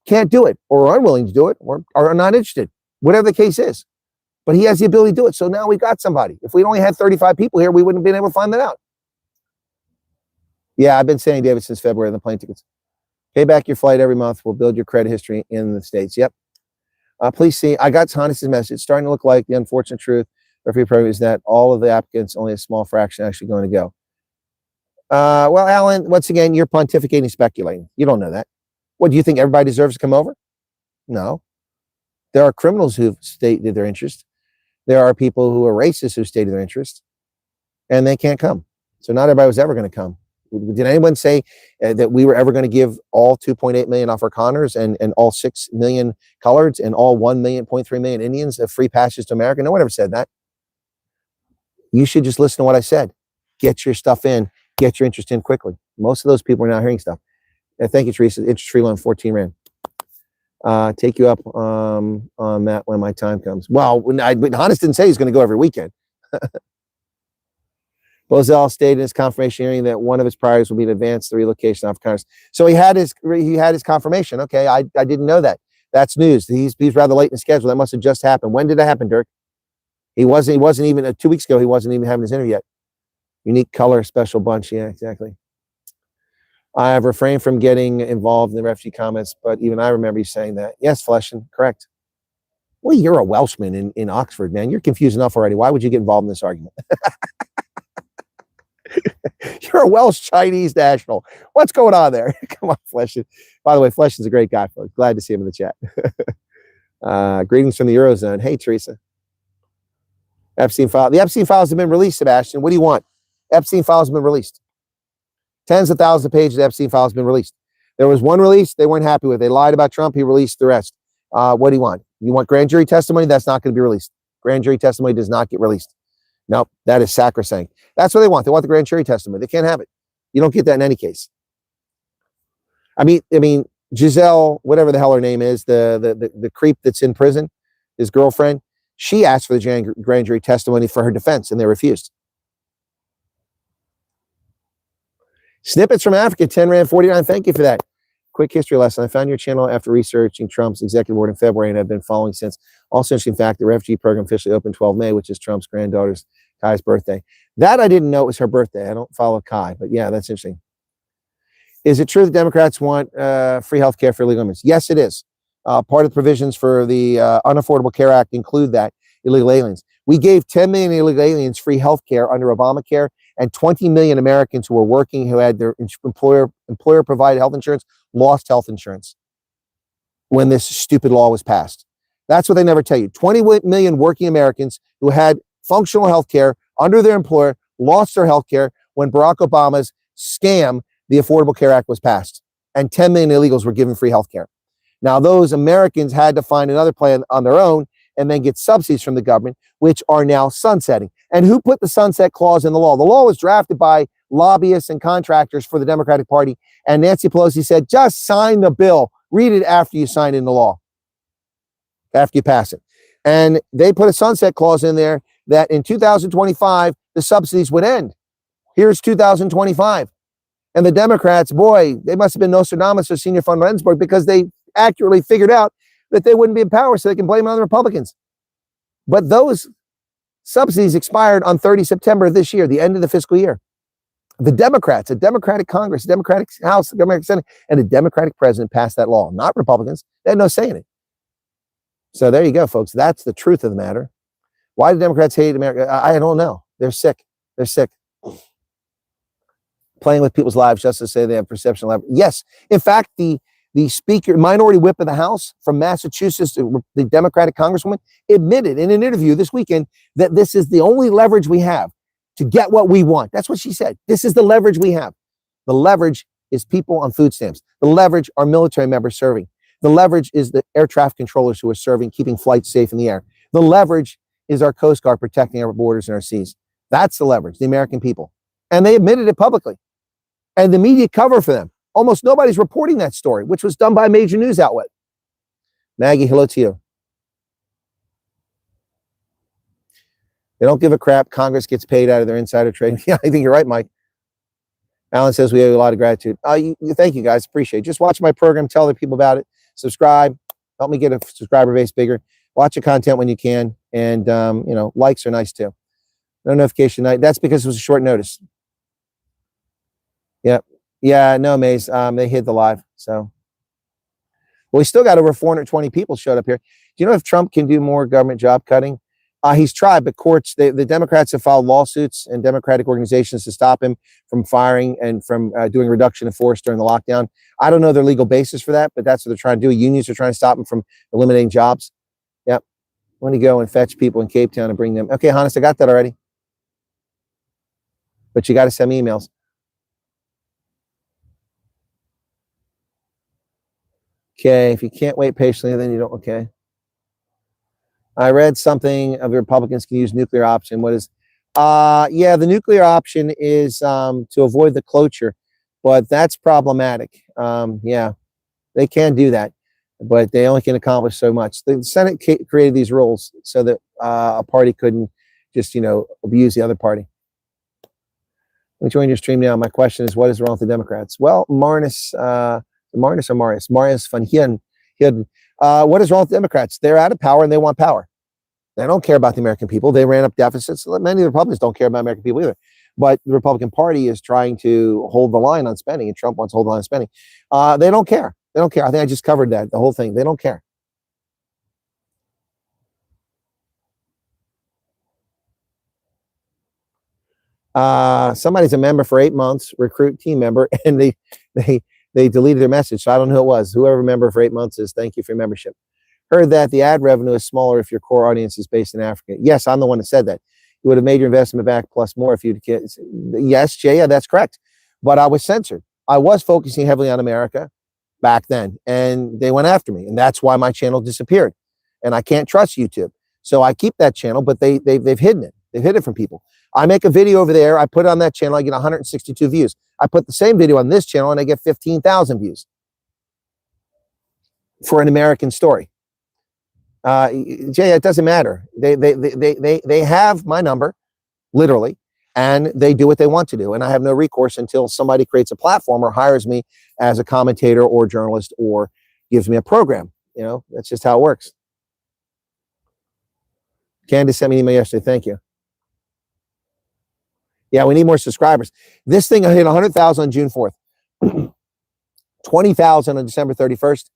can't do it, or are unwilling to do it, or are not interested, whatever the case is. But he has the ability to do it. So now we got somebody. If we only had 35 people here, we wouldn't have been able to find that out. Yeah, I've been saying, David, since February, the plane tickets. Pay back your flight every month. We'll build your credit history in the States. Yep. Please see, I got Hannes' message. It's starting to look like the unfortunate truth is that all of the applicants, only a small fraction actually going to go. Well, Alan, once again, you're pontificating, speculating. You don't know that. What, do you think everybody deserves to come over? No. There are criminals who've stated their interest. There are people who are racist who stated their interest, and they can't come. So not everybody was ever going to come. Did anyone say that we were ever going to give all 2.8 million Afrikaners and all 6 million coloreds and all 1.3 million Indians a free passage to America? No one ever said that. You should just listen to what I said. Get your stuff in. Get your interest in quickly. Most of those people are not hearing stuff. Thank you, Teresa. Interest-free loan, 14 Rand. Take you up on that when my time comes. Well, Hannes didn't say he's going to go every weekend. Bozell stated in his confirmation hearing that one of his priorities will be to advance the relocation of Afrikaners. So he had his confirmation. Okay, I didn't know that. That's news. He's rather late in the schedule. That must have just happened. When did that happen, Dirk? He wasn't even 2 weeks ago. He wasn't even having his interview yet. Unique color, special bunch. Yeah, exactly. I have refrained from getting involved in the refugee comments, but even I remember you saying that. Yes, Fleshen, correct. Well, you're a Welshman in Oxford, man. You're confused enough already. Why would you get involved in this argument? You're a Welsh Chinese national. What's going on there? Come on, Fleshen. By the way, Fleshen's a great guy, folks. Glad to see him in the chat. Greetings from the Eurozone. Hey, Teresa. Epstein file. The Epstein files have been released, Sebastian. What do you want? Epstein files have been released. Tens of thousands of pages of Epstein files have been released. There was one release they weren't happy with. They lied about Trump. He released the rest. What do you want? You want grand jury testimony? That's not going to be released. Grand jury testimony does not get released. Nope, that is sacrosanct. That's what they want. They want the grand jury testimony. They can't have it. You don't get that in any case. I mean, Giselle, whatever the hell her name is, the creep that's in prison, his girlfriend, she asked for the grand jury testimony for her defense, and they refused. Snippets from Africa, 10 Rand 49. Thank you for that. Quick history lesson. I found your channel after researching Trump's executive order in February, and I've been following since. Also interesting fact, the refugee program officially opened 12 May, which is Trump's granddaughter's Kai's birthday. That I didn't know it was her birthday. I don't follow Kai, but yeah, that's interesting. Is it true that Democrats want free health care for illegal immigrants? Yes, it is. Part of the provisions for the Unaffordable Care Act include that, illegal aliens. We gave 10 million illegal aliens free health care under Obamacare, and 20 million Americans who were working, who had their employer-provided health insurance, lost health insurance when this stupid law was passed. That's what they never tell you. 20 million working Americans who had functional health care under their employer lost their health care when Barack Obama's scam, the Affordable Care Act, was passed, and 10 million illegals were given free health care. Now, those Americans had to find another plan on their own and then get subsidies from the government, which are now sunsetting. And who put the sunset clause in the law? The law was drafted by lobbyists and contractors for the Democratic Party, and Nancy Pelosi said, just sign the bill. Read it after you sign in the law, after you pass it. And they put a sunset clause in there that in 2025, the subsidies would end. Here's 2025. And the Democrats, boy, they must have been Nostradamus or Senior Fund Friends Board, because they accurately figured out that they wouldn't be in power, so they can blame it on the Republicans. But those subsidies expired on 30 September of this year, the end of the fiscal year. The Democrats, a Democratic Congress, a Democratic House, a Democratic Senate, and a Democratic president passed that law, not Republicans. They had no say in it. So there you go, folks. That's the truth of the matter. Why do Democrats hate America? I don't know. They're sick. They're sick. Playing with people's lives just to say they have perception level. Yes. In fact, the speaker, minority whip of the House from Massachusetts, the Democratic Congresswoman, admitted in an interview this weekend that this is the only leverage we have to get what we want. That's what she said. This is the leverage we have. The leverage is people on food stamps. The leverage are military members serving. The leverage is the air traffic controllers who are serving, keeping flights safe in the air. The leverage is our Coast Guard protecting our borders and our seas. That's the leverage, the American people. And they admitted it publicly. And the media cover for them. Almost nobody's reporting that story, which was done by a major news outlet. Maggie, hello to you. They don't give a crap. Congress gets paid out of their insider trading. Yeah, I think you're right, Mike. Alan says we owe you a lot of gratitude. Thank you, guys. Appreciate it. Just watch my program. Tell other people about it. Subscribe. Help me get a subscriber base bigger. Watch the content when you can. And, likes are nice too. No notification night. That's because it was a short notice. Yep. Yeah, no, Maze. They hid the live. So, well, we still got over 420 people showed up here. Do you know if Trump can do more government job cutting? He's tried, but courts, the Democrats have filed lawsuits and Democratic organizations to stop him from firing and from doing reduction of force during the lockdown. I don't know their legal basis for that, but that's what they're trying to do. Unions are trying to stop him from eliminating jobs. Yep. When you go and fetch people in Cape Town and bring them. Okay, Hannes, I got that already. But you got to send me emails. Okay, if you can't wait patiently, then you don't. Okay. I read something of the Republicans can use nuclear option. What is? Yeah, the nuclear option is to avoid the cloture, but that's problematic. Yeah, they can do that, but they only can accomplish so much. The Senate created these rules so that a party couldn't just, abuse the other party. Let me join your stream now. My question is, what is wrong with the Democrats? Well, Marius van Hien. What is wrong with Democrats? They're out of power and they want power. They don't care about the American people. They ran up deficits. Many of the Republicans don't care about American people either. But the Republican Party is trying to hold the line on spending, and Trump wants to hold the line on spending. They don't care. They don't care. I think I just covered that, the whole thing. They don't care. Somebody's a member for 8 months, recruit team member, and they deleted their message. So I don't know who it was. Whoever member for 8 months is, thank you for your membership. Heard that the ad revenue is smaller if your core audience is based in Africa. Yes, I'm the one that said that. You would have made your investment back plus more if you'd. Yes, Jay, yeah, that's correct. But I was censored. I was focusing heavily on America back then, and they went after me, and that's why my channel disappeared. And I can't trust YouTube, so I keep that channel, but they've hidden it. They've hid it from people. I make a video over there. I put it on that channel. I get 162 views. I put the same video on this channel and I get 15,000 views for an American story. Jay, it doesn't matter. They have my number, literally, and they do what they want to do. And I have no recourse until somebody creates a platform or hires me as a commentator or journalist or gives me a program. You know, that's just how it works. Candace sent me an email yesterday. Thank you. Yeah, we need more subscribers. This thing hit 100,000 on June 4th. 20,000 on December 31st.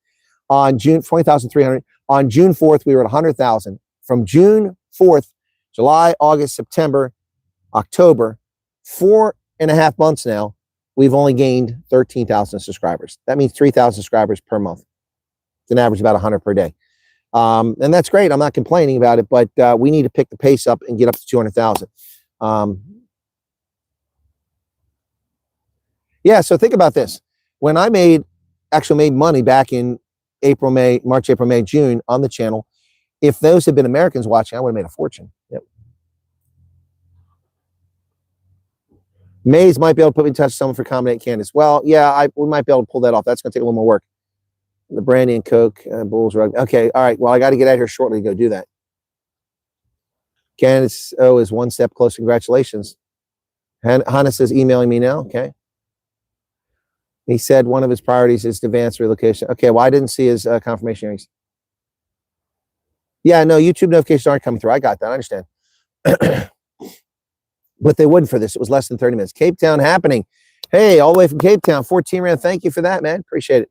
On June, 20,300. On June 4th, we were at 100,000. From June 4th, July, August, September, October, 4.5 months now, we've only gained 13,000 subscribers. That means 3,000 subscribers per month. It's an average about 100 per day. And that's great. I'm not complaining about it, but we need to pick the pace up and get up to 200,000. Yeah, so think about this. When I actually made money back in March, April, May, June on the channel, if those had been Americans watching, I would have made a fortune. Yep. Maze might be able to put me in touch with someone for Commandant Candace. Well, yeah, we might be able to pull that off. That's going to take a little more work. The brandy and Coke, Bulls rug. Okay, all right. Well, I got to get out here shortly to go do that. Candace is one step closer. Congratulations. Hannah says emailing me now. Okay. He said one of his priorities is advanced relocation. Okay, well, I didn't see his confirmation hearings. Yeah, no, YouTube notifications aren't coming through. I got that. I understand. But they wouldn't for this. It was less than 30 minutes. Cape Town happening. Hey, all the way from Cape Town. 14 Rand. Thank you for that, man. Appreciate it.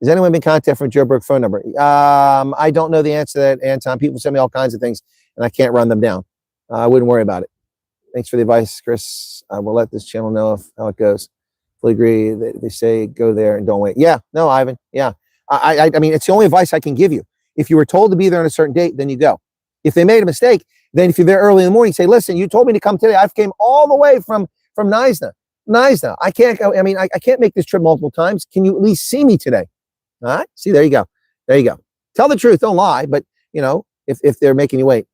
Has anyone been contacted from Joe Berg phone number? I don't know the answer to that, Anton. People send me all kinds of things, and I can't run them down. I wouldn't worry about it. Thanks for the advice, Chris. I will let this channel know how it goes. Fully agree. They say go there and don't wait. Yeah, no, Ivan. Yeah, I mean, it's the only advice I can give you. If you were told to be there on a certain date, then you go. If they made a mistake, then if you're there early in the morning, say, listen, you told me to come today. I came all the way from Neisner. I can't go. I mean, I can't make this trip multiple times. Can you at least see me today? All right. See, there you go. There you go. Tell the truth. Don't lie. But, you know, if they're making you wait,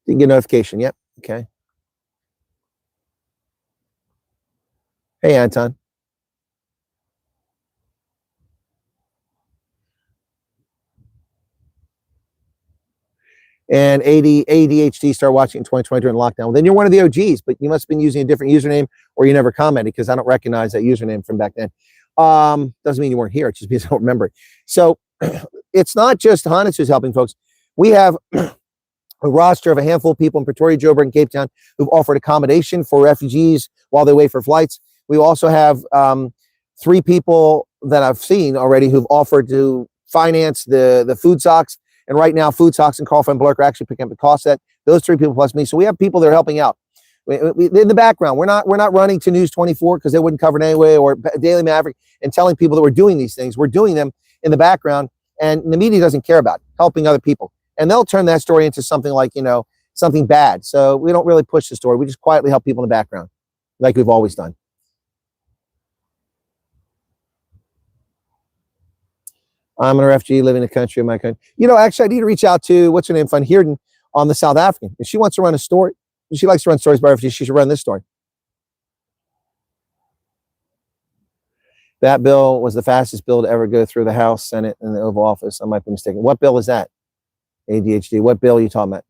you can get a notification. Yep. Okay. Hey, Anton. And ADHD started watching in 2020 during lockdown. Well, then you're one of the OGs, but you must have been using a different username or you never commented because I don't recognize that username from back then. Doesn't mean you weren't here. It just means I don't remember it. So it's not just Hannes who's helping folks. We have a roster of a handful of people in Pretoria, Joburg, and Cape Town who've offered accommodation for refugees while they wait for flights. We also have 3 people that I've seen already who've offered to finance the food socks. And right now, Food Socks and Carl van Blurk are actually picking up the cost of that. Those 3 people plus me. So we have people that are helping out. In the background, we're not running to News 24 because they wouldn't cover it anyway, or Daily Maverick, and telling people that we're doing these things. We're doing them in the background, and the media doesn't care about it, helping other people. And they'll turn that story into something like, you know, something bad. So we don't really push the story. We just quietly help people in the background, like we've always done. I'm a refugee living in the country of my country. You know, actually, I need to reach out to, what's her name, Van Heerden on the South African. If she wants to run a story, she likes to run stories by refugees, she should run this story. That bill was the fastest bill to ever go through the House, Senate, and the Oval Office. I might be mistaken. What bill is that? ADHD. What bill are you talking about?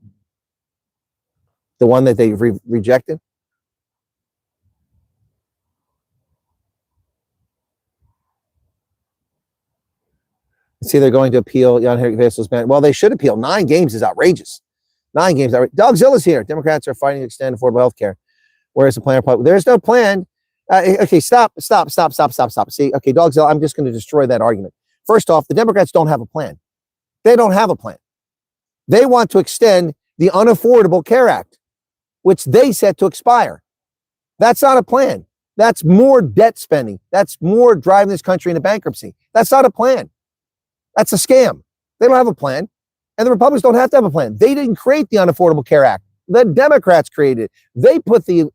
The one that they rejected? See, they're going to appeal Jan Henrik Vessel's ban. Well, they should appeal. 9 games is outrageous. 9 games. Dogzilla's here. Democrats are fighting to extend affordable health care. Where's the plan? There's no plan. Okay, stop. See, okay, Dogzilla, I'm just going to destroy that argument. First off, the Democrats don't have a plan. They don't have a plan. They want to extend the Unaffordable Care Act, which they set to expire. That's not a plan. That's more debt spending. That's more driving this country into bankruptcy. That's not a plan. That's a scam. They don't have a plan. And the Republicans don't have to have a plan. They didn't create the Unaffordable Care Act. The Democrats created it. They put the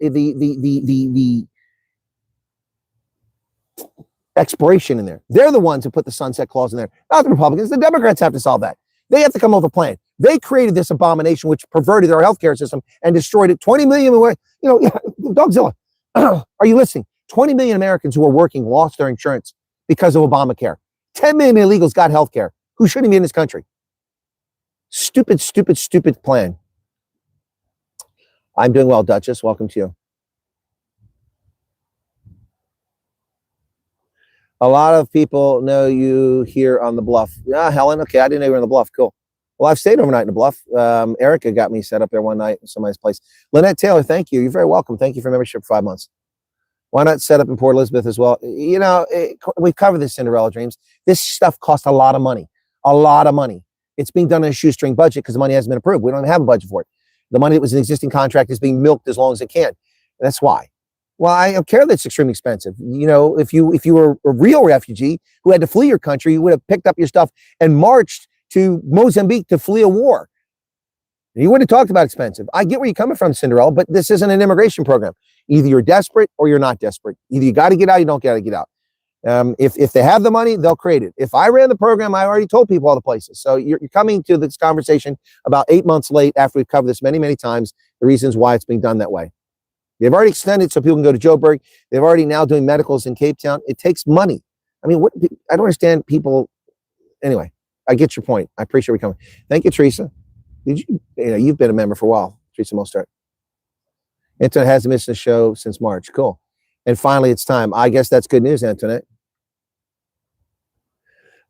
expiration in there. They're the ones who put the sunset clause in there, not the Republicans. The Democrats have to solve that. They have to come up with a plan. They created this abomination, which perverted our healthcare system and destroyed it. 20 million, Dogzilla, are you listening? 20 million Americans who are working lost their insurance because of Obamacare. 10 million illegals got healthcare who shouldn't be in this country. Stupid, stupid, stupid plan. I'm doing well, Duchess. Welcome to you. A lot of people know you here on the Bluff. Yeah, Helen. Okay, I didn't know you were on the Bluff. Cool. Well, I've stayed overnight in the Bluff. Erica got me set up there one night in somebody's place. Lynette Taylor, thank you. You're very welcome. Thank you for membership for 5 months. Why not set up in Port Elizabeth as well? You know, we've covered this Cinderella dreams. This stuff costs a lot of money. A lot of money. It's being done on a shoestring budget because the money hasn't been approved. We don't even have a budget for it. The money that was an existing contract is being milked as long as it can. That's why. Well, I don't care that it's extremely expensive. You know, if you were a real refugee who had to flee your country, you would have picked up your stuff and marched to Mozambique to flee a war. You wouldn't have talked about expensive. I get where you're coming from, Cinderella, but this isn't an immigration program. Either you're desperate or you're not desperate. Either you got to get out, you don't got to get out. If they have the money, they'll create it. If I ran the program, I already told people all the places. So you're coming to this conversation about 8 months late after we've covered this many, many times, the reasons why it's being done that way. They've already extended so people can go to Joburg. They've already now doing medicals in Cape Town. It takes money. I mean, I don't understand people. Anyway, I get your point. I appreciate you coming. Thank you, Teresa. You've been a member for a while, Teresa Mostert. Antoinette hasn't missed the show since March. Cool. And finally, it's time. I guess that's good news, Antoinette.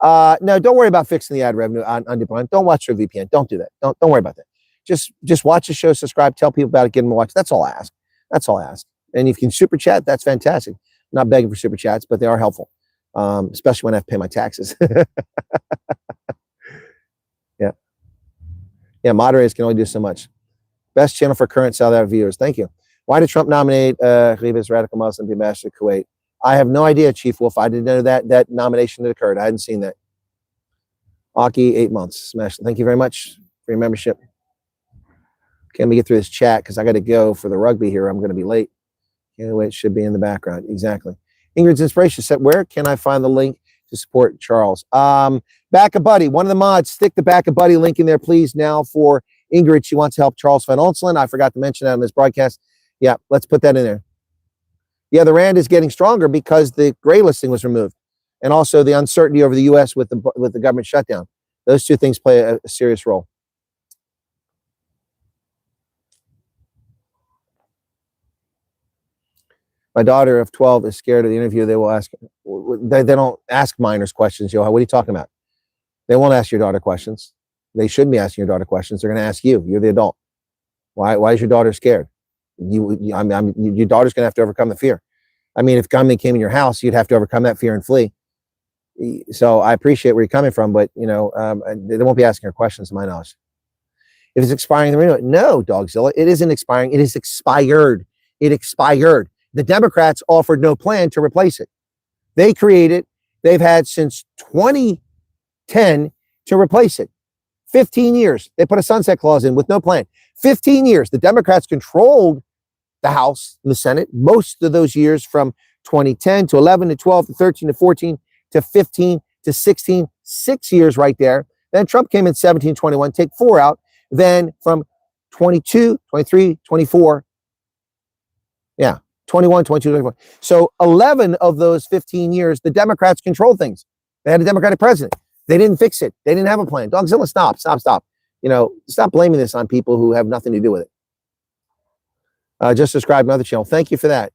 No, don't worry about fixing the ad revenue on demand. Don't watch your VPN. Don't do that. Don't worry about that. Just watch the show, subscribe, tell people about it, get them to watch. That's all I ask. That's all I ask. And if you can super chat, that's fantastic. I'm not begging for super chats, but they are helpful, especially when I have to pay my taxes. Yeah, moderators can only do so much. Best channel for current South African viewers. Thank you. Why did Trump nominate Rivas Radical Muslim to be ambassador to Kuwait? I have no idea, Chief Wolf. I didn't know that nomination had occurred. I hadn't seen that. Aki, 8 months. Smash. Thank you very much for your membership. Can we get through this chat? Because I got to go for the rugby here. I'm going to be late. Anyway, it should be in the background. Exactly. Ingrid's inspiration set. Where can I find the link to support Charles? Back a Buddy. One of the mods, stick the Back a Buddy link in there, please, now for Ingrid. She wants to help Charles find insulin. I forgot to mention that on this broadcast. Yeah, let's put that in there. Yeah, the rand is getting stronger because the gray listing was removed, and also the uncertainty over the U.S. with the government shutdown. Those two things play a serious role. My daughter of 12 is scared of the interview. They will ask. They don't ask minors questions, Joe. What are you talking about? They won't ask your daughter questions. They shouldn't be asking your daughter questions. They're going to ask you. You're the adult. Why is your daughter scared? Your daughter's going to have to overcome the fear. I mean, if gunmen came in your house, you'd have to overcome that fear and flee. So I appreciate where you're coming from, but they won't be asking her questions, to my knowledge. If it's expiring, no, Dogzilla, it isn't expiring. It is expired. It expired. The Democrats offered no plan to replace it. They created. They've had since 2010 to replace it. 15 years. They put a sunset clause in with no plan. 15 years. The Democrats controlled the House and the Senate most of those years from 2010 to 11 to 12 to 13 to 14 to 15 to 16. 6 years right there. Then Trump came in 17, 21, take 4 out. Then from 22, 23, 24. Yeah. 21, 22, 24. So 11 of those 15 years, the Democrats controlled things. They had a Democratic president. They didn't fix it. They didn't have a plan. Dogzilla, stop. Stop blaming this on people who have nothing to do with it. Just subscribe to another channel. Thank you for that.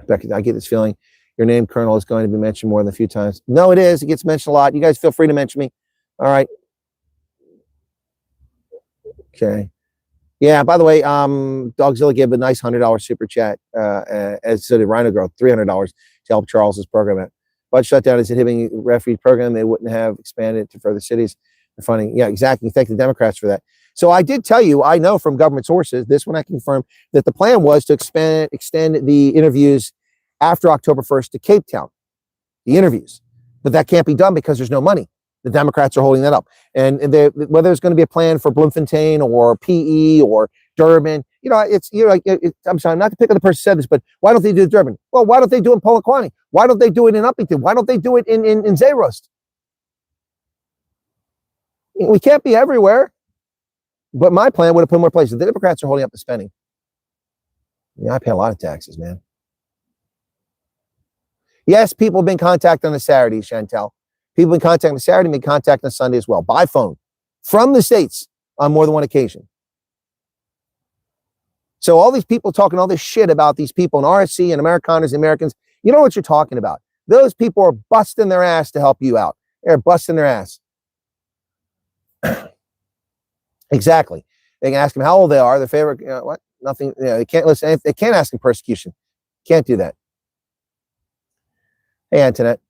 Becky, I get this feeling your name, Colonel, is going to be mentioned more than a few times. No, it is. It gets mentioned a lot. You guys feel free to mention me. All right. Okay. Yeah, by the way, Dogzilla gave a nice $100 super chat, as did Rhino Girl, $300 to help Charles's program out. But shutdown is inhibiting the refugee program. They wouldn't have expanded to further cities. They're funding. Yeah, exactly. Thank the Democrats for that. So I did tell you, I know from government sources, this one I confirmed, that the plan was to extend the interviews after October 1st to Cape Town, the interviews. But that can't be done because there's no money. The Democrats are holding that up. And whether there's going to be a plan for Bloemfontein or PE or Durban, I'm sorry, not to pick on the person who said this, but why don't they do Durban? Well, why don't they do it in Polokwane? Why don't they do it in Uppington? Why don't they do it in Zeerost? We can't be everywhere. But my plan would have put more places. The Democrats are holding up the spending. Yeah, I pay a lot of taxes, man. Yes, people have been contacted on a Saturday, Chantel. People have been contacted on a Saturday, been contacted on a Sunday as well, by phone, from the States on more than one occasion. So all these people talking all this shit about these people in RSC and Amerikaners and Americans, you know what you're talking about. Those people are busting their ass to help you out. They're busting their ass. Exactly. They can ask them how old they are, their favorite, what? Nothing. They can't listen. They can't ask them persecution. Can't do that. Hey, Antoinette.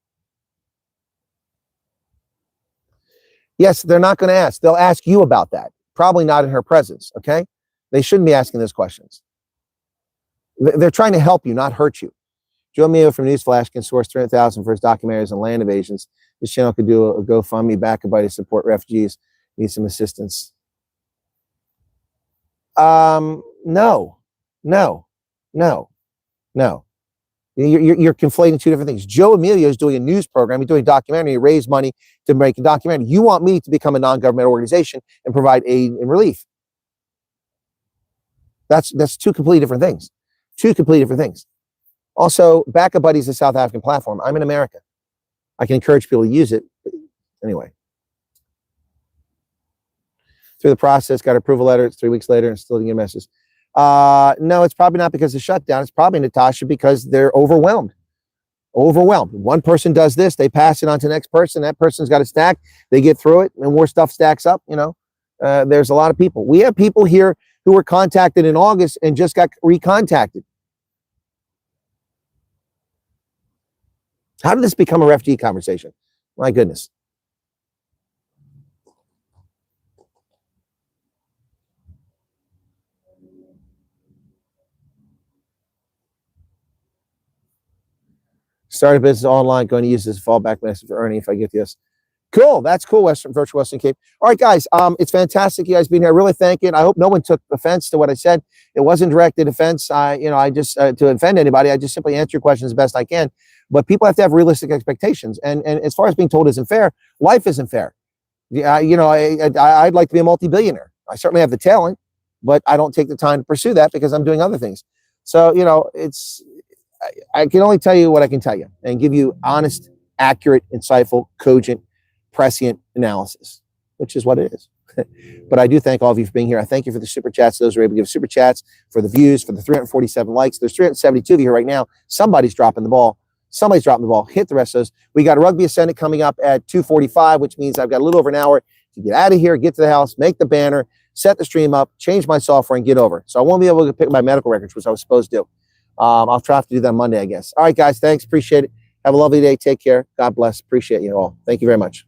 Yes, they're not going to ask. They'll ask you about that. Probably not in her presence, okay? They shouldn't be asking those questions. They're trying to help you, not hurt you. Joe Mio from Newsflash can source $300,000 for his documentaries on land invasions. This channel could do a GoFundMe back to support refugees. Need some assistance. No. You're conflating two different things. Joe Emilio is doing a news program. He's doing a documentary. He raised money to make a documentary. You want me to become a non-government organization and provide aid and relief. That's two completely different things. Two completely different things. Also, Backup Buddy is a South African platform. I'm in America. I can encourage people to use it. Anyway. Through the process, got approval letter. It's 3 weeks later and still didn't get a message. No, it's probably not because of shutdown. It's probably, Natasha, because they're overwhelmed. Overwhelmed. One person does this, they pass it on to the next person. That person's got a stack. They get through it, and more stuff stacks up. There's a lot of people. We have people here who were contacted in August and just got recontacted. How did this become a refugee conversation? My goodness. Start a business online, going to use this as a fallback message for earning if I get this. Cool. That's cool, Virtual Western Cape. All right, guys. It's fantastic you guys being here. I really thank you. I hope no one took offense to what I said. It wasn't directed offense. I just to offend anybody. I just simply answer your questions as best I can. But people have to have realistic expectations. And as far as being told isn't fair, life isn't fair. I'd like to be a multi-billionaire. I certainly have the talent, but I don't take the time to pursue that because I'm doing other things. So, I can only tell you what I can tell you and give you honest, accurate, insightful, cogent, prescient analysis, which is what it is. But I do thank all of you for being here. I thank you for the super chats. Those who are able to give super chats, for the views, for the 347 likes. There's 372 of you here right now. Somebody's dropping the ball. Somebody's dropping the ball. Hit the rest of those. We got a Rugby Ascendant coming up at 2:45, which means I've got a little over an hour to get out of here, get to the house, make the banner, set the stream up, change my software, and get over. So I won't be able to pick my medical records, which I was supposed to do. I'll try to do that Monday, I guess. All right, guys. Thanks. Appreciate it. Have a lovely day. Take care. God bless. Appreciate you all. Thank you very much.